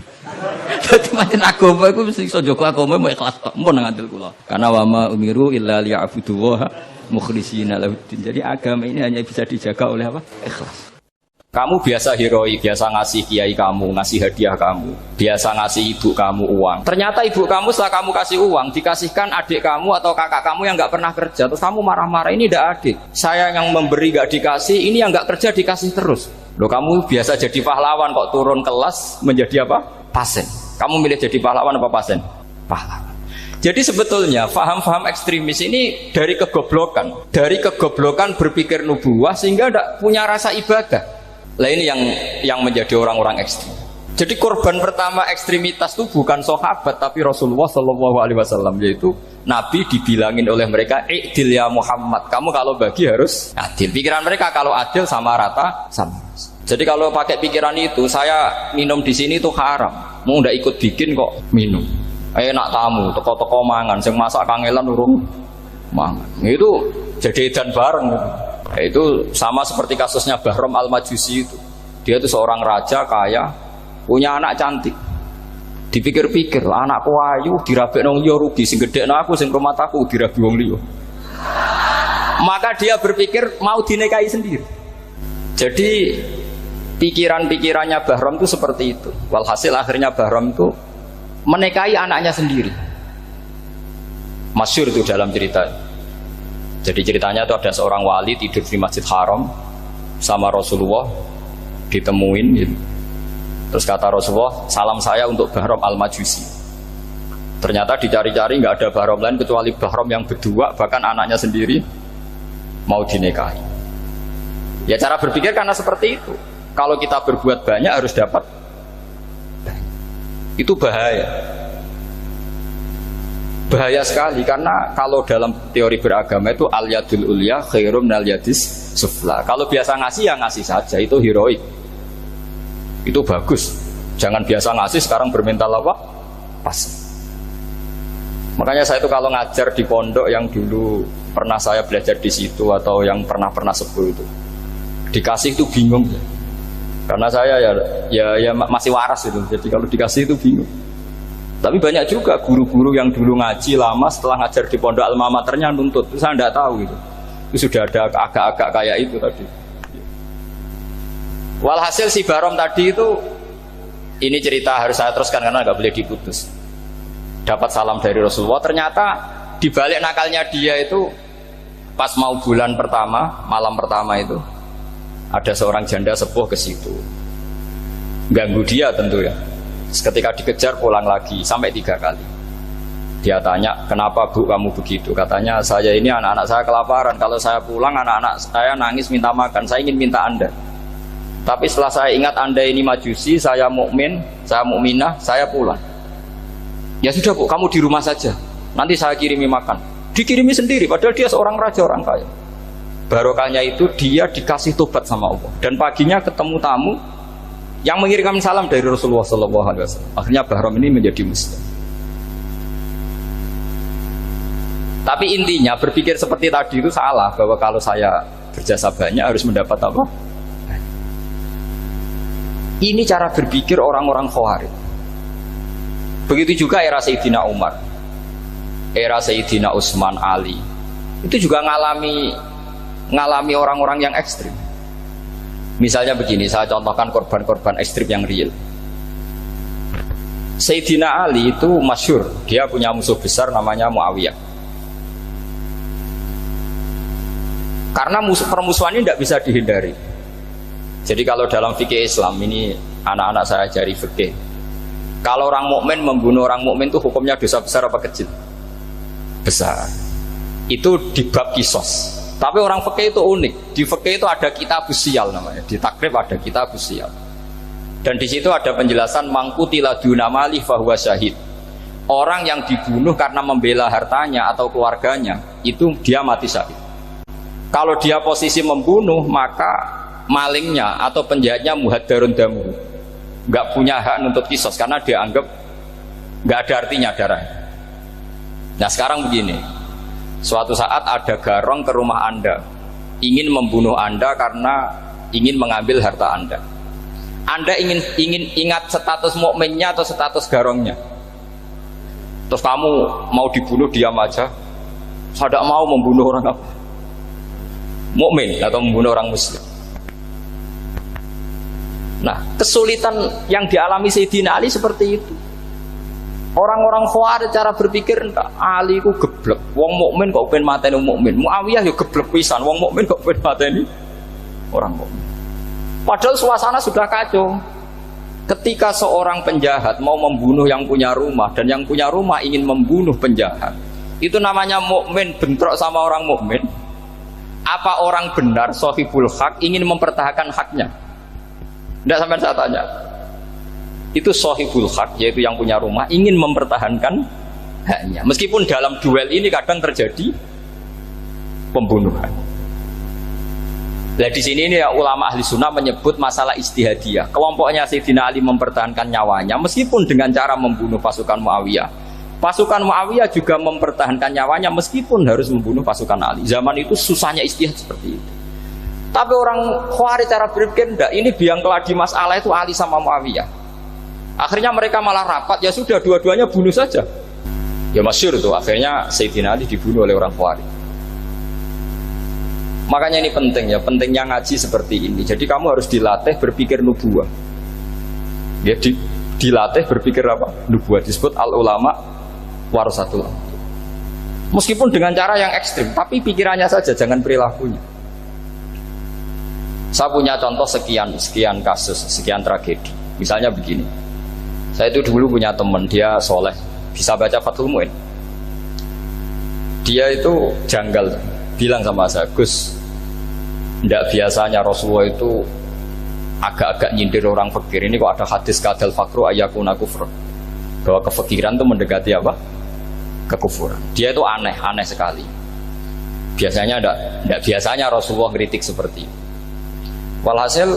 Speaker 1: Dadi pancen agama iku mesti iso jaga agama mau ikhlas tok. Mun ngandel kula. Karena wa ma umiru illa liya'budullaha mukhlishina lahuddin. Jadi agama ini hanya bisa dijaga oleh apa? Ikhlas. Kamu biasa heroik, biasa ngasih kiai kamu, ngasih hadiah kamu, biasa ngasih ibu kamu uang. Ternyata ibu kamu setelah kamu kasih uang, dikasihkan adik kamu atau kakak kamu yang nggak pernah kerja. Terus kamu marah-marah, ini tidak adil. Saya yang memberi nggak dikasih, ini yang nggak kerja dikasih terus. Loh kamu biasa jadi pahlawan kok turun kelas menjadi apa? Pasien. Kamu milih jadi pahlawan apa pasien? Pahlawan. Jadi sebetulnya faham-faham ekstremis ini dari kegoblokan. Dari kegoblokan berpikir nubuwah sehingga tidak punya rasa ibadah. Lah ini yang menjadi orang-orang ekstrim. Jadi korban pertama ekstremitas itu bukan sahabat tapi Rasulullah Shallallahu Alaihi Wasallam, yaitu Nabi dibilangin oleh mereka, "I'dil ya Muhammad, kamu kalau bagi harus adil." Pikiran mereka kalau adil sama rata sama. Jadi kalau pakai pikiran itu, saya minum di sini itu haram. Mau ndak ikut bikin kok minum. Enak tamu, toko-toko mangan, sing masak kangelan urung mangan. Itu jadi edan bareng. Itu sama seperti kasusnya Bahram Al-Majusi itu. Dia itu seorang raja kaya, punya anak cantik. Dipikir-pikir, anakku ayu dirabe nang liya rugi, sing gedhekno aku sing rumah aku dirabi wong liya. Maka dia berpikir mau dinikahi sendiri. Jadi pikiran-pikirannya Bahram itu seperti itu. Walhasil akhirnya Bahram itu menikahi anaknya sendiri. Masyhur itu dalam cerita. Jadi ceritanya itu ada seorang wali tidur di Masjid Haram sama Rasulullah, ditemuin gitu. Terus kata Rasulullah, salam saya untuk Bahram al-Majusi. Ternyata dicari-cari nggak ada Bahram lain kecuali Bahram yang berdua, bahkan anaknya sendiri mau dinikahi. Ya cara berpikir karena seperti itu. Kalau kita berbuat banyak harus dapat. Itu bahaya. Bahaya sekali karena kalau dalam teori beragama itu al-yadul ulya khairum minal yadis sufla. Kalau biasa ngasih ya ngasih saja, itu heroik. Itu bagus. Jangan biasa ngasih sekarang bermental apa? Pas. Makanya saya itu kalau ngajar di pondok yang dulu pernah saya belajar di situ atau yang pernah sepuh itu, dikasih itu bingung. Karena saya ya masih waras itu. Jadi kalau dikasih itu bingung. Tapi banyak juga guru-guru yang dulu ngaji lama setelah ngajar di pondok alma maternya nuntut. Itu saya tidak tahu gitu. Itu sudah ada agak-agak kayak itu tadi. Walhasil si Bahram tadi itu, ini cerita harus saya teruskan karena nggak boleh diputus. Dapat salam dari Rasulullah. Ternyata di balik nakalnya dia itu pas mau bulan pertama, malam pertama itu ada seorang janda sepuh ke situ. Ganggu dia tentu ya. Ketika dikejar pulang lagi sampai 3 kali. Dia tanya, kenapa Bu kamu begitu? Katanya, saya ini anak-anak saya kelaparan. Kalau saya pulang anak-anak saya nangis minta makan. Saya ingin minta Anda. Tapi setelah saya ingat Anda ini majusi, saya mukmin, saya mukminah, saya pulang. Ya sudah Bu, kamu di rumah saja. Nanti saya kirimi makan. Dikirimi sendiri, padahal dia seorang raja, orang kaya. Barokahnya itu dia dikasih tobat sama Allah. Dan paginya ketemu tamu yang mengirimkan salam dari Rasulullah SAW. Akhirnya Bahram ini menjadi Muslim. Tapi intinya berpikir seperti tadi itu salah, bahwa kalau saya berjasa banyak harus mendapat apa? Ini cara berpikir orang-orang Khawarij. Begitu juga era Sayyidina Umar, era Sayyidina Utsman, Ali. Itu juga ngalami orang-orang yang ekstrim. Misalnya begini, saya contohkan korban-korban ekstrim yang real. Sayyidina Ali itu masyhur, dia punya musuh besar namanya Muawiyah. Karena permusuhan ini tidak bisa dihindari. Jadi kalau dalam fikih Islam ini anak-anak saya ajari fikih. Kalau orang mukmin membunuh orang mukmin itu hukumnya dosa besar apa kecil? Besar. Itu di bab kisos. Tapi orang fikih itu unik. Di fikih itu ada kitabus siyal namanya. Di takrib ada kitabus siyal. Dan di situ ada penjelasan mangkutila duna malih fahuwa syahid. Orang yang dibunuh karena membela hartanya atau keluarganya, itu dia mati syahid. Kalau dia posisi membunuh, maka malingnya atau penjahatnya muhaddarun damu, nggak punya hak nuntut kisos karena dia anggap nggak ada artinya darah. Nah sekarang begini, suatu saat ada garong ke rumah Anda, ingin membunuh Anda karena ingin mengambil harta Anda. Anda ingin ingat status mukminnya atau status garongnya. Terus kamu mau dibunuh diam aja, saya tidak mau membunuh orang apa? Mukmin atau membunuh orang muslim. Nah, kesulitan yang dialami Sayyidina Ali seperti itu. Orang-orang Khawarij cara berpikir, Ali ku geblek. Wong mukmin kok pengen mateni wong mukmin. Muawiyah ya geblek pisan. Wong mukmin kok pengen mateni orang mukmin. Padahal suasana sudah kacau. Ketika seorang penjahat mau membunuh yang punya rumah dan yang punya rumah ingin membunuh penjahat, itu namanya mukmin bentrok sama orang mukmin. Apa orang benar sahibul hak ingin mempertahankan haknya? Tidak sampai saya tanya. Itu sahibul hak, yaitu yang punya rumah ingin mempertahankan haknya. Meskipun dalam duel ini kadang terjadi pembunuhan. Nah di sini ini ya, ulama ahli sunnah menyebut masalah ijtihadiyah. Kelompoknya Sayyidina Ali mempertahankan nyawanya meskipun dengan cara membunuh pasukan Muawiyah. Pasukan Muawiyah juga mempertahankan nyawanya meskipun harus membunuh pasukan Ali. Zaman itu susahnya ijtihad seperti itu. Tapi orang Khawarij cara berpikir enggak, ini biang keladi masalah itu Ali sama Muawiyah. Akhirnya mereka malah rapat, ya sudah dua-duanya bunuh saja. Ya masyhur itu, akhirnya Sayyidina Ali dibunuh oleh orang Khawarij. Makanya ini penting ya, pentingnya ngaji seperti ini. Jadi kamu harus dilatih berpikir nubuwah. Ya dilatih berpikir apa? Nubuwah, disebut al-ulama warasatul. Meskipun dengan cara yang ekstrim, tapi pikirannya saja, jangan perilakunya. Saya punya contoh sekian kasus, sekian tragedi. Misalnya begini, saya itu dulu punya teman, dia soleh, bisa baca Fathul Mu'in. Dia itu janggal, bilang sama saya, Gus, tidak biasanya Rasulullah itu agak-agak nyindir orang fakir. Ini kok ada hadis kadal fakru ayakuna kufur, bahwa kefakiran itu mendekati apa? Kekufuran. Dia itu aneh sekali. Biasanya tidak biasanya Rasulullah kritik seperti itu. Walhasil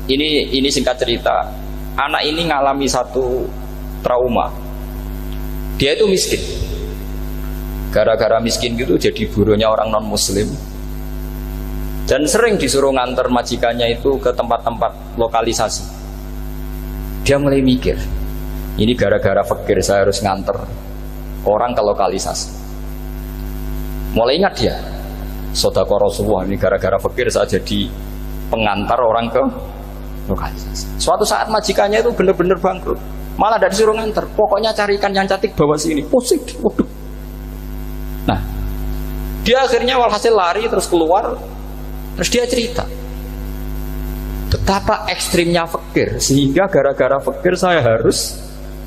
Speaker 1: ini singkat cerita, anak ini ngalami satu trauma. Dia itu miskin. Gara-gara miskin gitu jadi burunya orang non muslim. Dan sering disuruh nganter majikannya itu ke tempat-tempat lokalisasi. Dia mulai mikir, ini gara-gara fakir saya harus nganter orang ke lokalisasi. Mulai ingat dia, Sodako Rasulullah, ini gara-gara fakir saya jadi pengantar orang ke lokalisasi. Suatu saat majikannya itu benar-benar bangkrut, malah tidak disuruh nganter, pokoknya carikan yang cantik bawa sini. Pusing, waduh. Nah, dia akhirnya walhasil lari terus keluar, terus dia cerita betapa ekstrimnya fakir, sehingga gara-gara fakir saya harus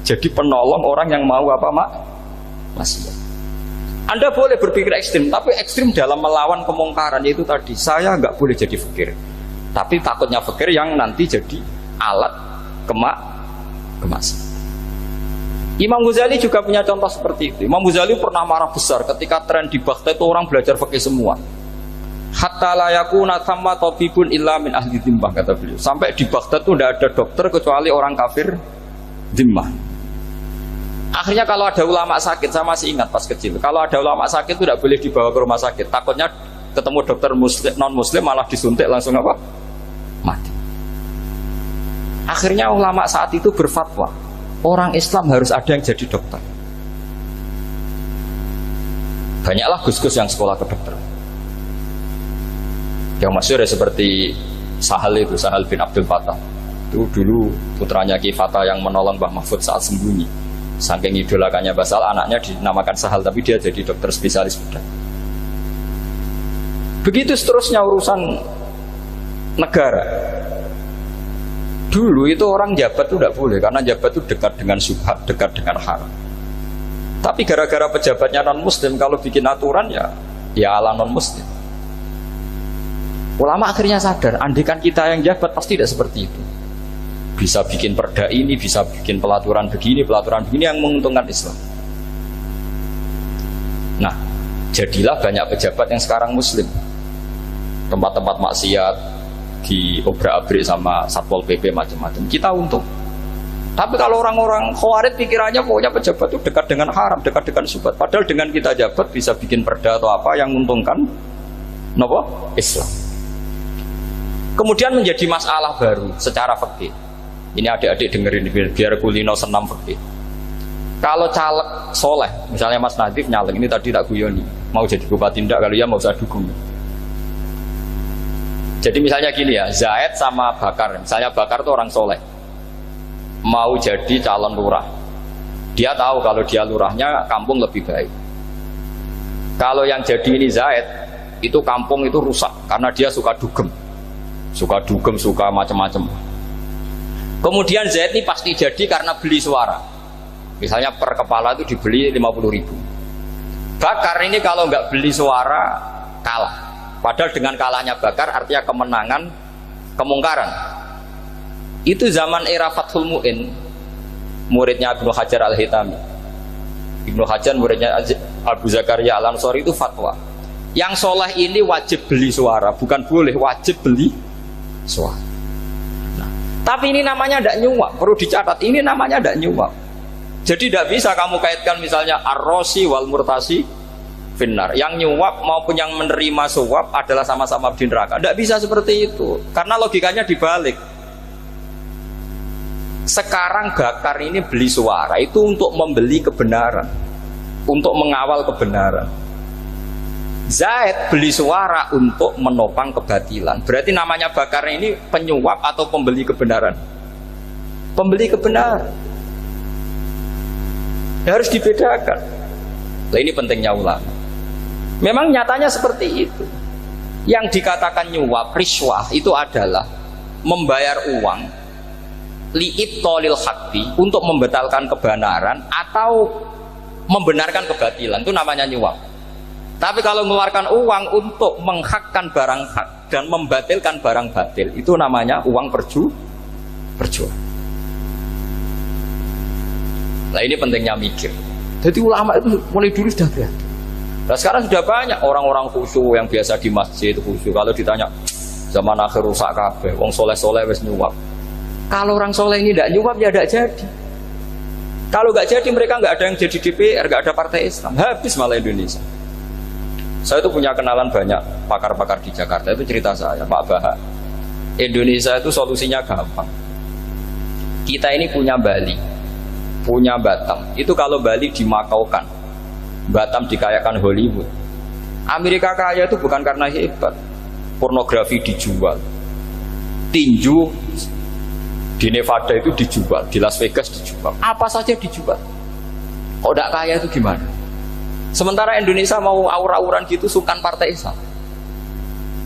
Speaker 1: jadi penolong orang yang mau apa maksiat. Anda boleh berpikir ekstrim, tapi ekstrim dalam melawan kemungkaran, yaitu tadi, saya nggak boleh jadi fakir, tapi takutnya fakir yang nanti jadi alat kemaksiatan. Imam Ghazali juga punya contoh seperti itu. Imam Ghazali pernah marah besar ketika tren di Baghdad itu orang belajar fikih semua. Hatta la yakuna thamma tabibun illa min ahli dhimmah, kata beliau. Sampai di Baghdad itu tidak ada dokter kecuali orang kafir dhimmah. Akhirnya kalau ada ulama sakit, saya masih ingat pas kecil, kalau ada ulama sakit itu tidak boleh dibawa ke rumah sakit. Takutnya ketemu dokter muslim, non muslim malah disuntik langsung apa? Mati. Akhirnya ulama saat itu berfatwa, orang Islam harus ada yang jadi dokter. Banyaklah gus-gus yang sekolah kedokteran. Yang masyhur ya seperti Sahal bin Abdul Fattah. Itu dulu putranya Ki Fatah yang menolong Mbah Mahfud saat sembunyi. Saking idolakannya Basal, anaknya dinamakan Sahal, tapi dia jadi dokter spesialis bedah. Begitu seterusnya urusan negara. Dulu itu orang jabat itu tidak boleh, karena jabat itu dekat dengan syubhat, dekat dengan haram. Tapi gara-gara pejabatnya non muslim, kalau bikin aturan ya ala non muslim. Ulama akhirnya sadar, andikan kita yang jabat pasti tidak seperti itu. Bisa bikin perda ini, bisa bikin pelaturan begini yang menguntungkan Islam. Nah, jadilah banyak pejabat yang sekarang muslim. Tempat-tempat maksiat diobrak-abrik sama Satpol PP macam-macam. Kita untung. Tapi kalau orang-orang khawarij pikirannya pokoknya pejabat itu dekat dengan haram, dekat dengan syubhat. Padahal dengan kita jabat bisa bikin perda atau apa yang menguntungkan Islam. Kemudian menjadi masalah baru secara fikih. Ini adik-adik dengerin biar kulino senam fikih. Kalau caleg soleh, misalnya Mas Nadif nyalek, ini tadi tak guyoni, mau jadi bupati ndak, kalau ya mau usah dukung. Jadi misalnya gini ya, Zaid sama Bakar, misalnya Bakar itu orang soleh, mau jadi calon lurah. Dia tahu kalau dia lurahnya kampung lebih baik. Kalau yang jadi ini Zaid, itu kampung itu rusak karena dia suka dugem, suka macam-macam. Kemudian Zaid ini pasti jadi karena beli suara. Misalnya per kepala itu dibeli 50.000. Bakar ini kalau nggak beli suara kalah. Padahal dengan kalahnya Bakar artinya kemenangan kemungkaran. Itu zaman era Fathul Mu'in, muridnya Ibnu Hajar Al-Hitami. Ibnu Hajar muridnya Abu Zakaria Al-Ansori itu fatwa. Yang soleh ini wajib beli suara, bukan boleh, wajib beli suara. Tapi ini namanya tidak nyuap, perlu dicatat, ini namanya tidak nyuap. Jadi tidak bisa kamu kaitkan misalnya ar-rosi wal murtasi finnar. Yang nyuap maupun yang menerima suap adalah sama-sama di neraka. Tidak bisa seperti itu, karena logikanya dibalik. Sekarang Bakar ini beli suara itu untuk membeli kebenaran, untuk mengawal kebenaran. Zaid beli suara untuk menopang kebatilan. Berarti namanya Bakar ini penyuap atau pembeli kebenaran? Pembeli kebenaran. Harus dibedakan. Nah, ini pentingnya ulama. Memang nyatanya seperti itu. Yang dikatakan nyuap, riswah itu adalah membayar uang li'ibtalil haqqi, untuk membatalkan kebenaran atau membenarkan kebatilan, itu namanya nyuap. Tapi kalau mengeluarkan uang untuk menghakkan barang hak dan membatalkan barang batil, itu namanya uang perjuangan. Nah ini pentingnya mikir. Jadi ulama itu mulai dulu sudah berhati. Nah sekarang sudah banyak orang-orang khusyuk yang biasa di masjid khusyuk. Kalau ditanya zaman akhir rusak kabeh, wong soleh-soleh wis nyuap. Kalau orang soleh ini tidak nyuap ya tidak jadi. Kalau nggak jadi mereka nggak ada yang jadi DPR, nggak ada partai Islam, habis malah Indonesia. Saya itu punya kenalan banyak pakar-pakar di Jakarta, itu cerita saya, Pak Bahak. Indonesia itu solusinya gampang. Kita ini punya Bali, punya Batam. Itu kalau Bali dimakaukan, Batam dikayakan Hollywood. Amerika kaya itu bukan karena hebat, pornografi dijual, tinju di Nevada itu dijual, di Las Vegas dijual, apa saja dijual. Kok tidak kaya itu gimana? Sementara Indonesia mau aur-auran gitu sungkan partai Islam.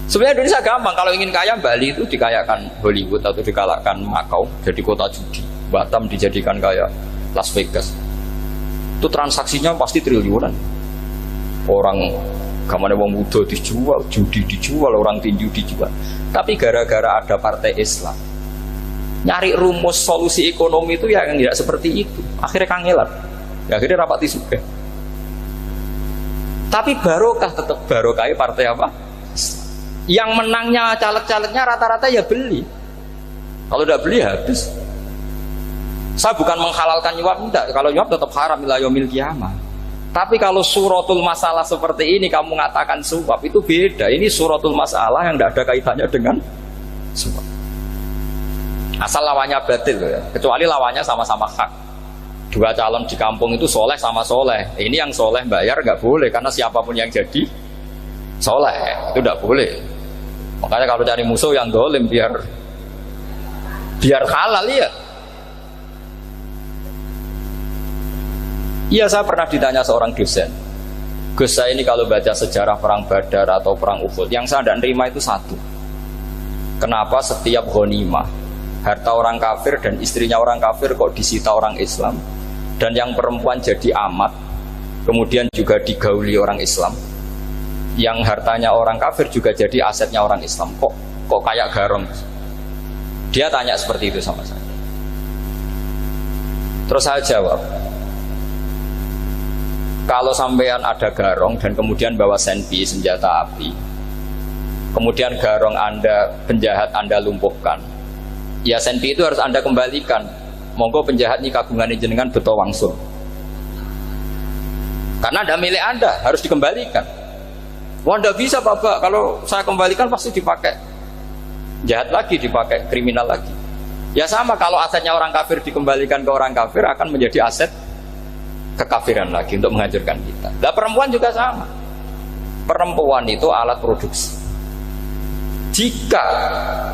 Speaker 1: Sebenarnya Indonesia gampang, kalau ingin kaya Bali itu dikayakan Hollywood atau dikalahkan Makau jadi kota judi, Batam dijadikan kayak Las Vegas. Itu transaksinya pasti triliunan. Orang gamane wong muda dijual, judi dijual, orang tinju dijual. Tapi gara-gara ada partai Islam, nyari rumus solusi ekonomi itu ya yang tidak seperti itu. Akhirnya kangelan, ya, akhirnya rapati suka. Tapi barokah tetap barokah partai apa? Yang menangnya caleg-calegnya rata-rata ya beli. Kalau tidak beli habis. Saya bukan menghalalkan nyuap, enggak. Kalau nyuap tetap haram ila yaumil qiyamah. Tapi kalau suratul masalah seperti ini kamu mengatakan suap, itu beda. Ini suratul masalah yang tidak ada kaitannya dengan suap. Asal lawannya batil ya. Kecuali lawannya sama-sama hak. Dua calon di kampung itu soleh sama soleh. Ini yang soleh bayar nggak boleh, karena siapapun yang jadi soleh itu nggak boleh. Makanya kalau cari musuh yang dolim biar halal ya. Iya, saya pernah ditanya seorang dosen, Gus, saya ini kalau baca sejarah perang Badar atau perang Uhud, yang saya tidak nerima itu satu. Kenapa setiap ghanimah harta orang kafir dan istrinya orang kafir kok disita orang Islam, dan yang perempuan jadi amat, kemudian juga digauli orang Islam, yang hartanya orang kafir juga jadi asetnya orang Islam, kok kayak garong? Dia tanya seperti itu sama saya. Terus saya jawab, kalau sampean ada garong dan kemudian bawa senpi, senjata api, kemudian garong Anda, penjahat Anda lumpuhkan, ya senpi itu harus Anda kembalikan. Monggo penjahat ini kagungan jenengan beto wangsul, karena ada milik Anda, harus dikembalikan. Wah, tidak bisa Bapak, kalau saya kembalikan pasti dipakai jahat lagi, dipakai kriminal lagi. Ya sama, kalau asetnya orang kafir dikembalikan ke orang kafir akan menjadi aset kekafiran lagi untuk menghancurkan kita. Nah, perempuan juga sama. Perempuan itu alat produksi.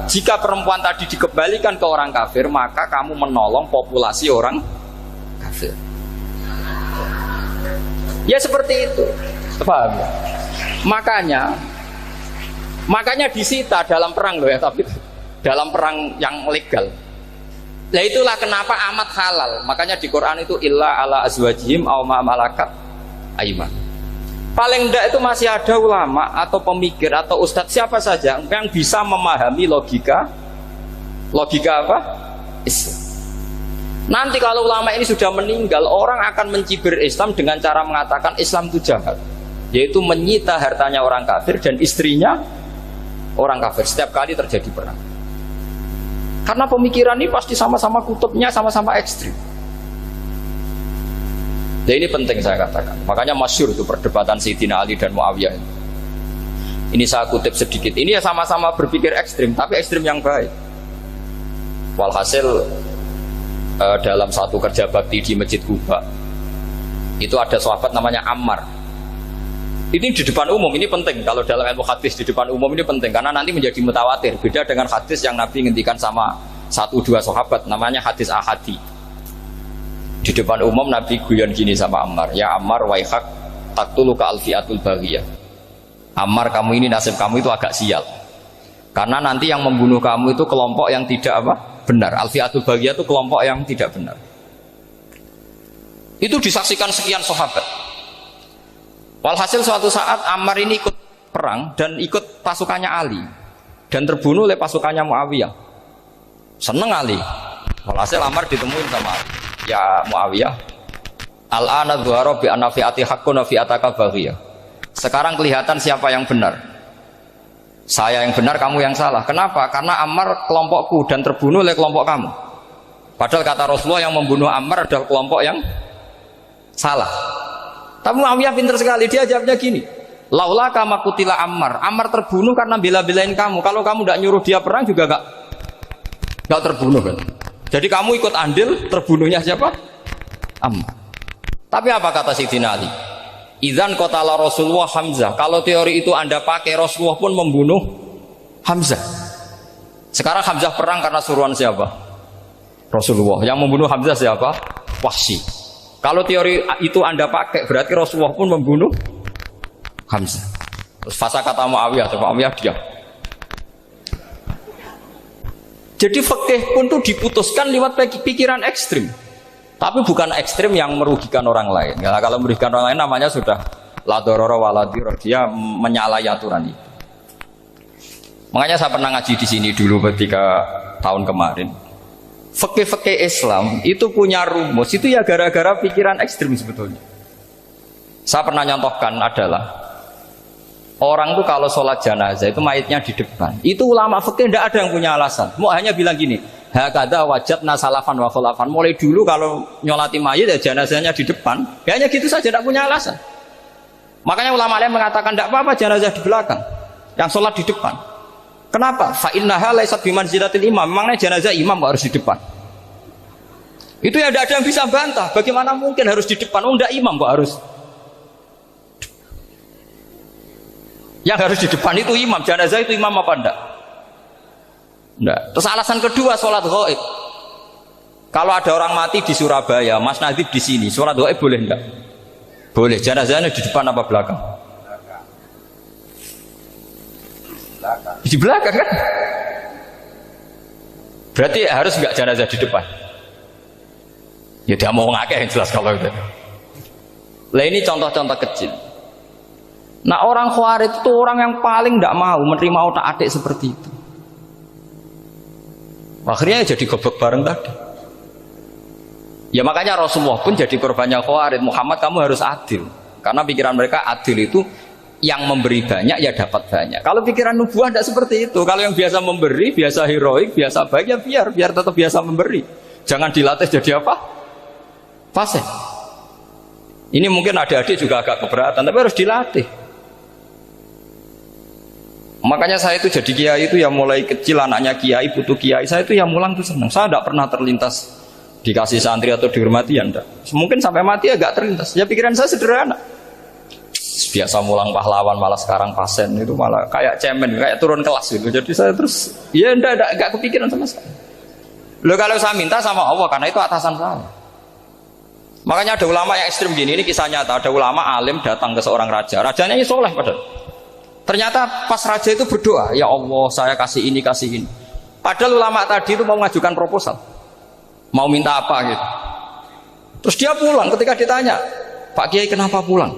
Speaker 1: Jika perempuan tadi dikembalikan ke orang kafir, maka kamu menolong populasi orang kafir. Ya seperti itu. Paham ya? Makanya disita dalam perang loh ya, tapi dalam perang yang legal. Nah itulah kenapa amat halal. Makanya di Quran itu illa ala azwajihim aw ma malakat aiman. Paling enggak itu masih ada ulama atau pemikir atau ustadz siapa saja yang bisa memahami logika apa? Islam. Nanti kalau ulama ini sudah meninggal, orang akan mencibir Islam dengan cara mengatakan Islam itu jahat, yaitu menyita hartanya orang kafir dan istrinya orang kafir setiap kali terjadi perang. Karena pemikiran ini pasti sama-sama kutubnya, sama-sama ekstrim. Nah ini penting saya katakan. Makanya masyhur itu perdebatan Sayyidina Ali dan Muawiyah. Ini saya kutip sedikit. Ini ya sama-sama berpikir ekstrim, tapi ekstrim yang baik. Walhasil dalam satu kerja bakti di Masjid Kuba, itu ada sahabat namanya Ammar. Ini di depan umum, ini penting. Kalau dalam ilmu hadis di depan umum ini penting, karena nanti menjadi mutawatir. Beda dengan hadis yang Nabi ngendikan sama 1-2 sahabat, namanya hadis ahadi. Di depan umum Nabi guyon gini sama Ammar, ya Ammar waihak taktuluka alfiatul baghiyah. Ammar, kamu ini nasib kamu itu agak sial, karena nanti yang membunuh kamu itu kelompok yang tidak apa? benar. Al-fi'atul baghiyah itu kelompok yang tidak benar. Itu disaksikan sekian sahabat. Walhasil suatu saat Ammar ini ikut perang dan ikut pasukannya Ali dan terbunuh oleh pasukannya Muawiyah. Seneng Ali. Walhasil Ammar ditemuin sama Ali. Ya Muawiyah, al-ana dhuhara bi anna fi'ati haqqun wa fi'ataka baghiyah. Sekarang kelihatan siapa yang benar. Saya yang benar, kamu yang salah. Kenapa? Karena Ammar kelompokku dan terbunuh oleh kelompok kamu. Padahal kata Rasulullah yang membunuh Ammar adalah kelompok yang salah. Tapi Muawiyah pintar sekali, dia jawabnya gini, laula kama kutila Ammar. Ammar terbunuh karena bela-belain kamu. Kalau kamu tidak nyuruh dia perang juga gak terbunuh kan. Jadi kamu ikut andil terbunuhnya siapa? Ammar. Tapi apa kata Sayyidina Ali? Idzan qatala Rasulullah Hamzah. Kalau teori itu Anda pakai, Rasulullah pun membunuh Hamzah. Sekarang Hamzah perang karena suruhan siapa? Rasulullah. Yang membunuh Hamzah siapa? Wahsy. Kalau teori itu Anda pakai, berarti Rasulullah pun membunuh Hamzah. Terus fasa kata Muawiyah, Muawiyah diam. Jadi fikih pun tuh diputuskan lewat pikiran ekstrim. Tapi bukan ekstrim yang merugikan orang lain. Ya, kalau merugikan orang lain namanya sudah la dororo wala dirar, dia menyalahi aturan itu. Makanya saya pernah ngaji di sini dulu ketika tahun kemarin. Fikih-fikih Islam itu punya rumus, itu ya gara-gara pikiran ekstrim sebetulnya. Saya pernah nyontohkan adalah orang tuh kalau sholat jenazah itu mayitnya di depan. Itu ulama fikih tidak ada yang punya alasan. Mau hanya bilang gini, hakadha wajadna salafan wa khulafan. Mulai dulu kalau nyolati mayit ya jenazahnya di depan. Ya hanya gitu saja, tidak punya alasan. Makanya ulama lain mengatakan tidak apa-apa jenazah di belakang, yang sholat di depan. Kenapa? Fa innaha laysat bimanzilatil imam. Memangnya jenazah imam kok harus di depan? Itu ya tidak ada yang bisa bantah. Bagaimana mungkin harus di depan? Oh, tidak imam kok harus. Yang harus di depan itu imam. Jenazah itu imam apa enggak? Enggak. Terus alasan kedua, sholat ghaib. Kalau ada orang mati di Surabaya, Mas Nadib di sini, sholat ghaib boleh enggak? Boleh. Jenazahnya di depan apa belakang? Di belakang kan? Berarti harus enggak jenazah di depan? Ya dia mau ngakeh yang jelas kalau itu. Lah ini contoh-contoh kecil. Nah orang Khawarij itu orang yang paling tidak mau menerima otak-atik seperti itu. Akhirnya jadi goblok bareng tadi. Ya makanya Rasulullah pun jadi korbannya Khawarij. Muhammad kamu harus adil. Karena pikiran mereka adil itu yang memberi banyak ya dapat banyak. Kalau pikiran nubuah tidak seperti itu. Kalau yang biasa memberi, biasa heroik, biasa baik ya biar tetap biasa memberi. Jangan dilatih jadi apa? Fasih. Ini mungkin adik-adik juga agak keberatan, tapi harus dilatih. Makanya saya itu jadi kiai itu ya mulai kecil anaknya kiai, putu kiai, saya itu ya mulang tuh senang. Saya tidak pernah terlintas dikasih santri atau dihormati ya enggak. Mungkin sampai mati agak terlintas. Ya pikiran saya sederhana. Biasa mulang pahlawan malah sekarang pasien itu malah kayak cemen, kayak turun kelas gitu. Jadi saya terus ya enggak kepikiran sama sekali. Loh kalau saya minta sama Allah karena itu atasan saya. Makanya ada ulama yang ekstrem gini, ini kisah nyata. Ada ulama alim datang ke seorang raja. Rajanya ini soleh padahal. Ternyata pas raja itu berdoa, ya Allah saya kasih ini, kasih ini. Padahal ulama tadi itu mau mengajukan proposal. Mau minta apa gitu. Terus dia pulang ketika ditanya, Pak Kiai kenapa pulang?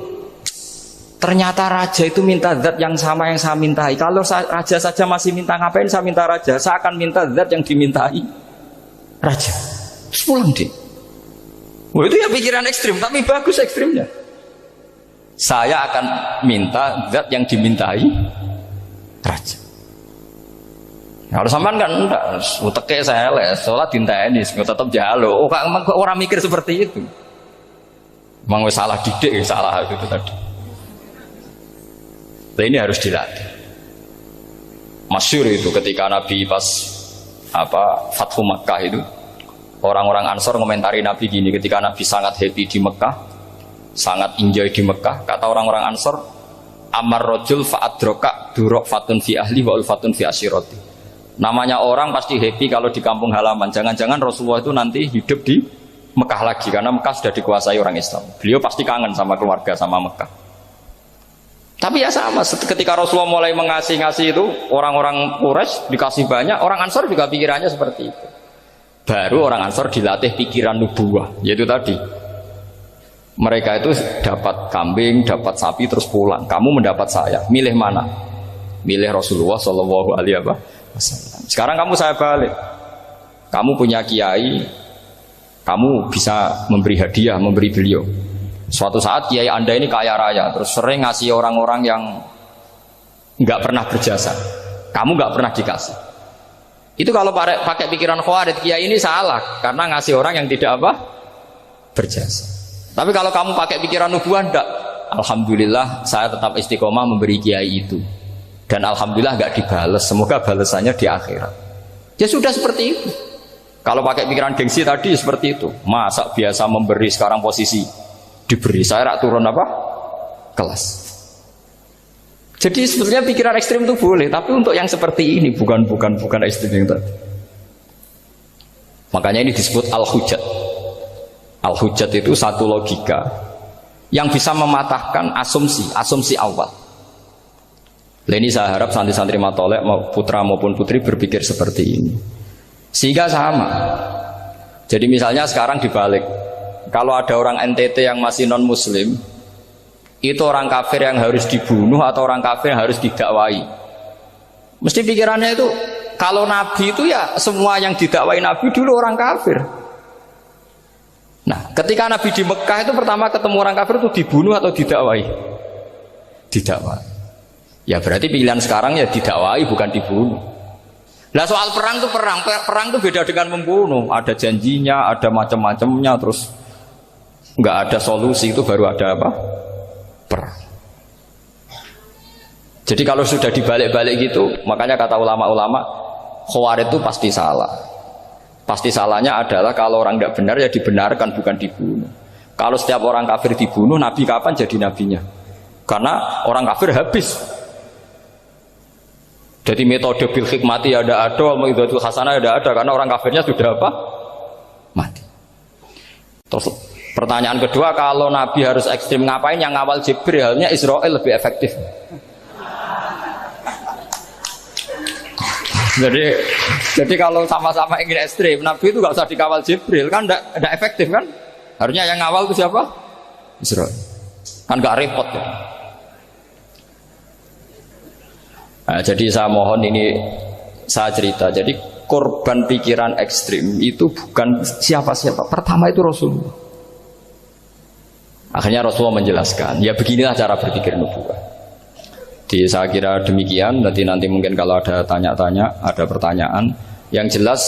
Speaker 1: Ternyata raja itu minta zat yang sama yang saya mintai. Kalau raja saja masih minta, ngapain saya minta raja? Saya akan minta zat yang dimintai raja. Terus pulang dia. Wah itu ya pikiran ekstrim, tapi bagus ekstrimnya. Saya akan minta zat yang dimintai raja. Kalau sampean kan enggak, uteke saya les, sholat dinteni, tetap jalo. Oh, orang mikir seperti itu. Emang salah didik, salah itu tadi. Nah, ini harus dilatih. Masyhur itu ketika Nabi pas Fathu Makkah itu, orang-orang Ansor komentari Nabi gini, ketika Nabi sangat happy di Mekah, sangat enjoy di Mekah, kata orang-orang Ansor, amar rojul fa'adroka durok fatun fi ahli wa ulfatun fi asyiroti. Namanya orang pasti happy kalau di kampung halaman. Jangan-jangan Rasulullah itu nanti hidup di Mekah lagi, karena Mekah sudah dikuasai orang Islam. Beliau pasti kangen sama keluarga, sama Mekah. Tapi ya sama, ketika Rasulullah mulai mengasih-ngasih itu, orang-orang Quraisy dikasih banyak, orang Ansor juga pikirannya seperti itu. Baru orang Ansor dilatih pikiran nubuwah, yaitu tadi. Mereka itu dapat kambing, dapat sapi terus pulang. Kamu mendapat saya, milih mana? Milih Rasulullah Shallallahu Alaihi Wasallam. Sekarang kamu saya balik. Kamu punya kiai, kamu bisa memberi hadiah, memberi beliau. Suatu saat kiai Anda ini kaya raya, terus sering ngasih orang-orang yang nggak pernah berjasa. Kamu nggak pernah dikasih. Itu kalau pakai pikiran Khawarij, kiai ini salah karena ngasih orang yang tidak apa? Berjasa. Tapi kalau kamu pakai pikiran nubuah, enggak. Alhamdulillah saya tetap istiqomah memberi kiai itu. Dan alhamdulillah enggak dibales. Semoga balasannya di akhirat. Ya sudah seperti itu. Kalau pakai pikiran gengsi tadi seperti itu. Masa biasa memberi sekarang posisi diberi. Saya rak turun apa? Kelas. Jadi sebetulnya pikiran ekstrim itu boleh, tapi untuk yang seperti ini bukan ekstrim yang tadi. Makanya ini disebut al-hujjat. Al-hujjat itu satu logika yang bisa mematahkan asumsi awal. Ini saya harap santri-santri matolek putra maupun putri berpikir seperti ini. Sehingga sama. Jadi misalnya sekarang dibalik. Kalau ada orang NTT yang masih non muslim, itu orang kafir yang harus dibunuh atau orang kafir yang harus didakwai. Mesti pikirannya itu kalau Nabi itu ya semua yang didakwai Nabi dulu orang kafir. Nah, ketika Nabi di Mekah itu pertama ketemu orang kafir itu dibunuh atau didakwai? Didakwai. Ya berarti pilihan sekarang ya didakwai bukan dibunuh. Nah soal perang itu perang itu beda dengan membunuh. Ada janjinya, ada macam-macamnya, terus nggak ada solusi itu baru ada apa? Perang. Jadi kalau sudah dibalik-balik gitu, makanya kata ulama-ulama Khawarij itu pasti salah. Pasti salahnya adalah kalau orang tidak benar ya dibenarkan bukan dibunuh. Kalau setiap orang kafir dibunuh, Nabi kapan jadi nabinya? Karena orang kafir habis. Jadi metode bil hikmati ada, mau'izatul hasanah ada karena orang kafirnya sudah apa? Mati. Terus pertanyaan kedua, kalau Nabi harus ekstrim ngapain? Yang ngawal Jibril, halnya Israel lebih efektif. Jadi kalau sama-sama ingin ekstrim, Nabi itu nggak usah dikawal Jibril, kan tidak efektif kan? Harusnya yang ngawal itu siapa? Israel. Kan nggak repot ya. Nah, jadi saya mohon ini saya cerita. Jadi korban pikiran ekstrim itu bukan siapa-siapa. Pertama itu Rasulullah. Akhirnya Rasulullah menjelaskan, ya beginilah cara berpikir nubuwah. Jadi saya kira demikian. Nanti mungkin kalau ada tanya-tanya, ada pertanyaan. Yang jelas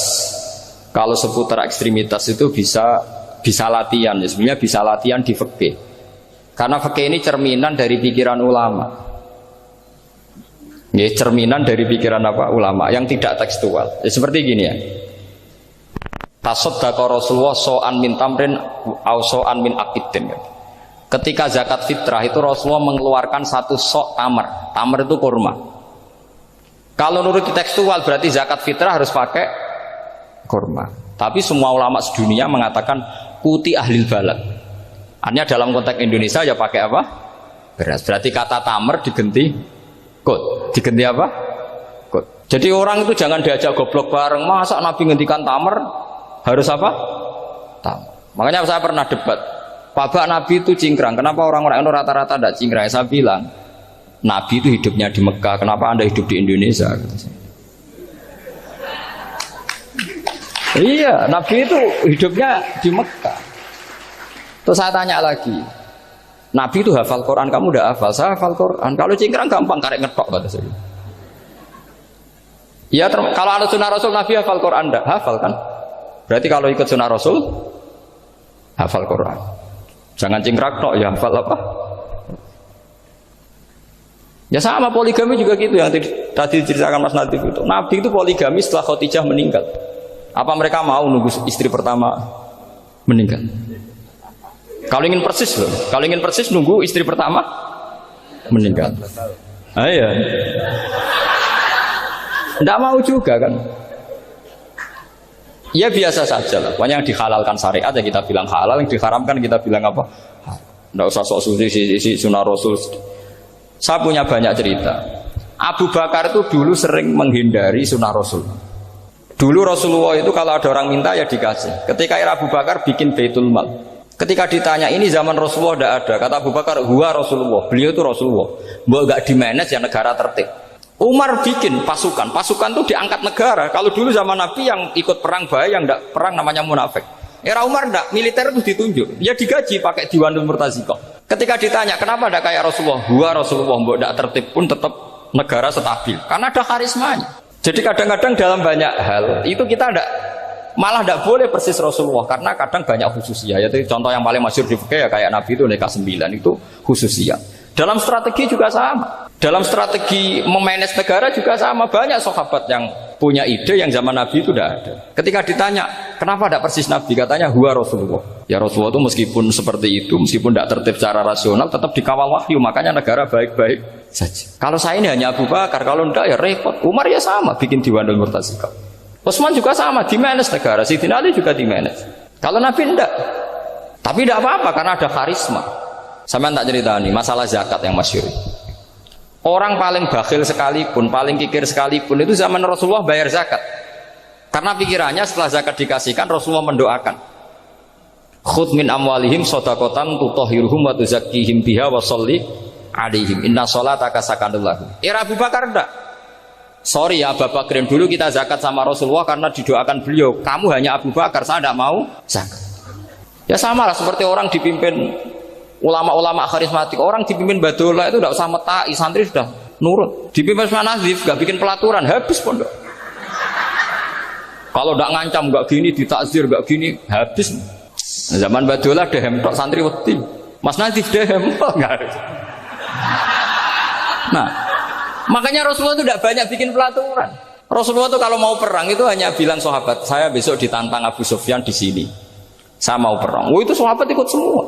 Speaker 1: kalau seputar ekstremitas itu bisa latihan. Ya, sebenarnya bisa latihan di fikih. Karena fikih ini cerminan dari pikiran ulama. Ya, cerminan dari pikiran apa ulama yang tidak tekstual. Ya, seperti gini ya. Tasaddaqa Rasulullah so'an min tamrin au so'an min aqidin. Ketika zakat fitrah itu Rasulullah mengeluarkan satu sok tamar. Tamar itu kurma. Kalau menurut tekstual berarti zakat fitrah harus pakai kurma. Tapi semua ulama sedunia mengatakan kuti ahlil balad. Artinya dalam konteks Indonesia ya pakai apa? Beras. Berarti kata tamar diganti kut. Diganti apa? Kut. Jadi orang itu jangan diajak goblok bareng. Masa Nabi ngendikan tamar harus apa? Tamar. Makanya saya pernah debat. Pak Nabi itu cingkrang. Kenapa orang-orang itu rata-rata tidak cingkrang? Saya bilang, Nabi itu hidupnya di Mekah. Kenapa Anda hidup di Indonesia? Iya, Nabi itu hidupnya di Mekah. Terus saya tanya lagi, Nabi itu hafal Quran, kamu udah hafal? Saya hafal Quran. Kalau cingkrang gampang, karek ngetok kata saya. Ya, kalau ada sunnah Rasul, Nabi hafal Quran enggak? Hafal kan? Berarti kalau ikut sunnah Rasul, hafal Quran. Jangan cingkrak tok, ya hafal apa? Ya sama poligami juga gitu yang tadi diceritakan Mas Natif itu. Nabi itu poligami setelah Khadijah meninggal. Apa mereka mau nunggu istri pertama meninggal? Kalau ingin persis loh, kalau ingin persis nunggu istri pertama meninggal. Ah iya. Tidak mau juga kan? Ya biasa saja lah. Pokoknya yang dihalalkan syariat ya kita bilang halal, yang diharamkan kita bilang apa? Tidak usah sok suci sunnah Rasul. Saya punya banyak cerita. Abu Bakar itu dulu sering menghindari sunnah Rasul. Dulu Rasulullah itu kalau ada orang minta ya dikasih. Ketika era Abu Bakar bikin Baitul Mal. Ketika ditanya ini zaman Rasulullah tidak ada, kata Abu Bakar, huwa Rasulullah. Beliau itu Rasulullah. Mbok gak dimanage ya negara tertib. Umar bikin pasukan itu diangkat negara. Kalau dulu zaman Nabi yang ikut perang bahaya, yang tidak perang namanya munafik. Era Umar tidak, militer itu ditunjuk. Ya digaji pakai Diwanul Murtazikoh. Ketika ditanya kenapa tidak kayak Rasulullah, huwa Rasulullah, mbok tidak tertib pun tetap negara stabil. Karena ada karismanya. Jadi kadang-kadang dalam banyak hal itu kita malah tidak boleh persis Rasulullah karena kadang banyak khususiyah. Yaitu contoh yang paling masyhur di fikih ya kayak Nabi itu nikah 9 itu khususiyah. Dalam strategi juga sama. Dalam strategi memanage negara juga sama. Banyak sahabat yang punya ide yang zaman Nabi itu tidak ada. Ketika ditanya kenapa tidak persis Nabi, katanya huwa Rasulullah. Ya Rasulullah itu meskipun seperti itu, meskipun tidak tertib secara rasional, tetap dikawal wahyu. Makanya negara baik-baik saja. Kalau saya ini hanya Abu Bakar, kalau tidak ya repot. Umar ya sama, bikin Diwanul Murtazikoh. Utsman juga sama, dimanage negara. Sayyidina Ali juga dimanage. Kalau Nabi tidak. Tapi tidak apa-apa karena ada karisma. Sampean tak cerita nih masalah zakat yang masyhur. Orang paling bakhil sekalipun, paling kikir sekalipun itu zaman Rasulullah bayar zakat. Karena pikirannya setelah zakat dikasihkan Rasulullah mendoakan. Khudh min amwalihim shadaqatan tutahhiruhum wa tuzakkihim biha wa sholli alaihim inna sholataka sakanul lahum. Era Abu Bakar enggak. Sorry ya Abu Bakrin, dulu kita zakat sama Rasulullah karena didoakan beliau. Kamu hanya Abu Bakar, saya tidak mau zakat. Ya sama lah seperti orang dipimpin ulama-ulama karismatik. Orang dipimpin Badullah itu tidak usah metai, santri sudah nurut. Dipimpin Usman Nazif, gak bikin pelaturan, habis pondok. Kalau tidak ngancam, gak gini, ditakzir, gak gini, habis. Zaman Badullah dehem tok santri wedi. Mas Nazif dehem enggak ada. Nah, makanya Rasulullah itu tidak banyak bikin pelaturan. Rasulullah itu kalau mau perang itu hanya bilang sahabat, saya besok ditantang Abu Sufyan di sini. Saya mau perang. Oh itu sahabat ikut semua.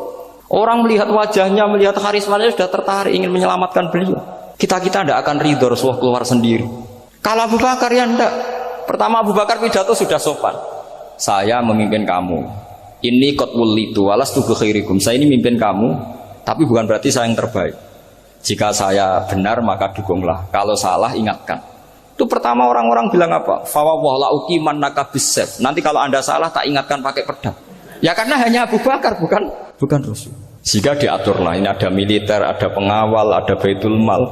Speaker 1: Orang melihat wajahnya, melihat karismanya sudah tertarik ingin menyelamatkan beliau. Kita tidak akan ridho Rasulullah keluar sendiri. Kalau Abu Bakar ya enggak. Pertama Abu Bakar pidato sudah sopan. Saya memimpin kamu. Ini qatwul litu walastu bi khairikum. Saya ini memimpin kamu, tapi bukan berarti saya yang terbaik. Jika saya benar maka dukunglah. Kalau salah ingatkan. Itu pertama orang-orang bilang apa? Fa wallahu la uqimannaka bisayf. Nanti kalau Anda salah tak ingatkan pakai pedang. Ya karena hanya Abu Bakar bukan Rasul. Jika diaturlah ini ada militer, ada pengawal, ada Baitul Mal.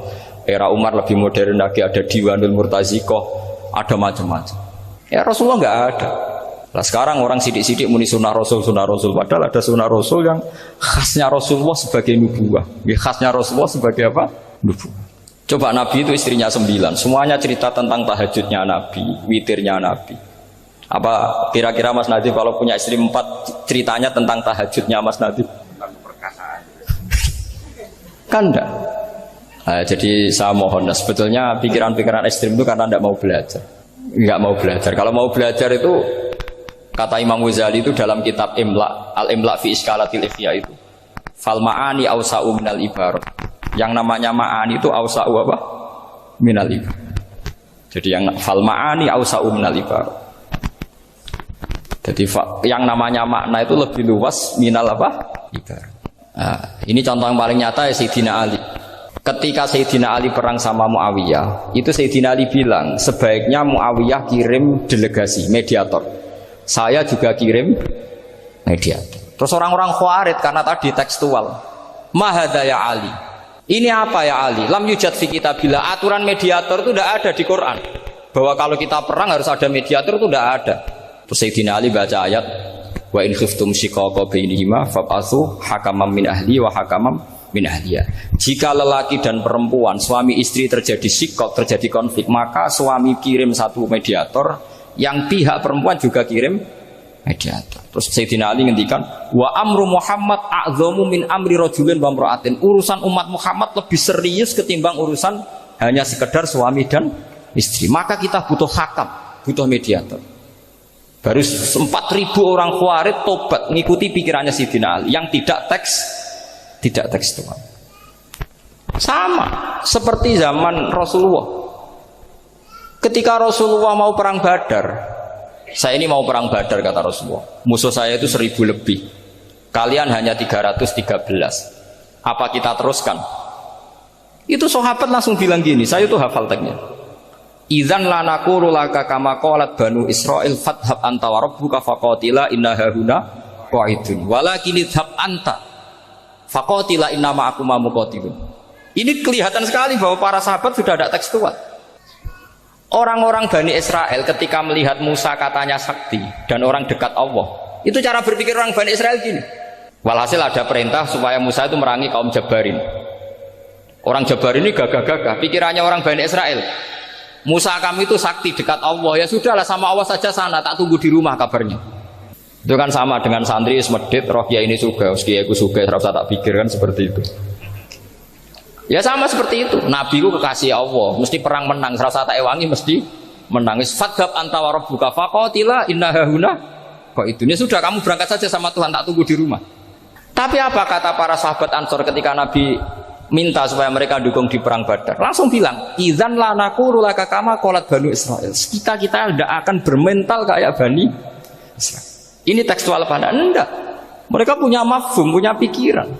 Speaker 1: Era Umar lebih modern lagi, ada Diwanul Murtazikoh, ada macam-macam. Ya Rasulullah nggak ada. Nah sekarang orang sidik-sidik muni sunnah Rasul, padahal ada sunnah Rasul yang khasnya Rasulullah sebagai nubuwah. Khasnya Rasulullah sebagai apa? Nubuwah. Coba Nabi itu istrinya 9, semuanya cerita tentang tahajudnya Nabi, witirnya Nabi. Apa kira-kira Mas Nadif kalau punya istri 4 ceritanya tentang tahajudnya Mas Nadif? Kan enggak. Nah, jadi saya mohon, sebetulnya pikiran-pikiran ekstrim itu karena enggak mau belajar. Enggak mau belajar. Kalau mau belajar itu kata Imam Ghazali itu dalam kitab Imla, Al-Imla fi Iskalatil Ikhya itu. Fal ma'ani awsa'u minal ibarat. Yang namanya ma'ani itu awsa'u apa? Minal ibarat. Jadi yang fal ma'ani awsa'u minal ibarat. Jadi yang namanya makna itu lebih luas minal apa? Ibarat. Nah, ini contoh yang paling nyata ya Sayyidina Ali. Ketika Sayyidina Ali perang sama Muawiyah, itu Sayyidina Ali bilang sebaiknya Muawiyah kirim delegasi mediator. Saya juga kirim mediator. Terus orang-orang Khawarij karena tadi tekstual. Mahadha ya Ali. Ini apa ya Ali? Lam yujad fi kitabillah. Aturan mediator itu tidak ada di Quran. Bahwa kalau kita perang harus ada mediator itu tidak ada. Terus Sayyidina Ali baca ayat wa in khiftum shiqaqa bainihima fab'atsu hakaman min ahli wa hakaman min ahliya. Jika lelaki dan perempuan, suami istri terjadi shiqaq, terjadi konflik, maka suami kirim satu mediator, yang pihak perempuan juga kirim mediator. Terus Sayyidina Ali ngendikan wa amru Muhammad a'dhamu min amri rajulin wa imra'atin. Urusan umat Muhammad lebih serius ketimbang urusan hanya sekedar suami dan istri. Maka kita butuh hakam, butuh mediator. Baru 4.000 orang Khawarij tobat mengikuti pikirannya Sayyidina Ali yang tidak tekstual. Sama seperti zaman Rasulullah. Ketika Rasulullah mau perang Badar, saya ini mau perang Badar kata Rasulullah. Musuh saya itu 1.000 lebih. Kalian hanya 313. Apa kita teruskan? Itu sahabat langsung bilang gini, saya itu hafal teksnya. Idzan lanaqulu laka kama qalat banu Israil fathab anta wa rabbuka faqatila inna hahuna qa'idun walakin idhab anta faqatila inna ma'akum muqatilun. Ini kelihatan sekali bahwa para sahabat sudah ada tekstual. Orang-orang Bani Israel ketika melihat Musa katanya sakti dan orang dekat Allah, itu cara berpikir orang Bani Israel gini. Walhasil ada perintah supaya Musa itu merangi kaum Jabarin. Orang Jabarin ini gagah-gagah, pikirannya orang Bani Israel. Musa kami itu sakti dekat Allah, ya sudahlah sama Allah saja sana, tak tunggu di rumah kabarnya. Itu kan sama dengan santri semedit, roh kiai ini suga, kiai aku suga, serasa tak pikir kan seperti itu. Ya sama seperti itu. Nabi ku kekasih Allah, mesti perang menang. Serasa tak ewangi mesti menang. Fadhab anta wa rabbuka faqatila inna hahuna. Kok itu? Ya sudah kamu berangkat saja sama Tuhan, tak tunggu di rumah. Tapi apa kata para sahabat Ansor ketika Nabi minta supaya mereka dukung di perang Badar? Langsung bilang, "Idzan la naqulu laka kama qalat Banu Israil." Kita tidak akan bermental kayak Bani Israil. Ini tekstual pada enggak. Mereka punya mafhum, punya pikiran.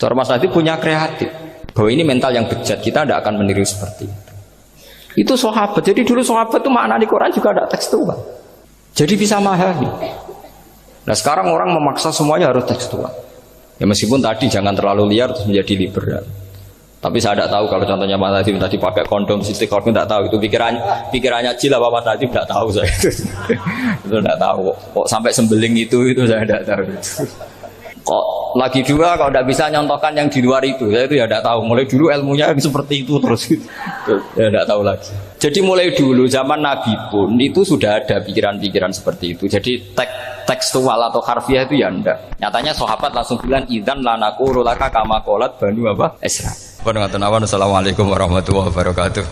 Speaker 1: Cara Mas Hadi punya kreatif. Bahwa ini mental yang bejat, kita tidak akan meniru seperti itu. Itu sahabat. Jadi dulu sahabat itu makna di Quran juga ada tekstual. Jadi bisa memahami. Nah sekarang orang memaksa semuanya harus tekstual. Ya meskipun tadi jangan terlalu liar terus menjadi liberal. Tapi saya tidak tahu kalau contohnya Mas Hadi tadi pakai kondom, sistik kondom tidak tahu itu pikirannya Jil apa Mas Hadi tidak tahu saya itu. Itu tidak tahu. Kok sampai sembeling itu saya tidak tahu. Kok lagi juga kalau tidak bisa nyontohkan yang di luar itu, saya itu ya tidak tahu. Mulai dulu ilmunya seperti itu terus ya tidak tahu lagi. Jadi mulai dulu zaman Nabi pun itu sudah ada pikiran-pikiran seperti itu. Jadi tekstual atau harfiah itu ya enggak. Nyatanya sahabat langsung bilang idzan lanaqulu laka kama qalat Banu Israil. Assalamualaikum warahmatullahi wabarakatuh.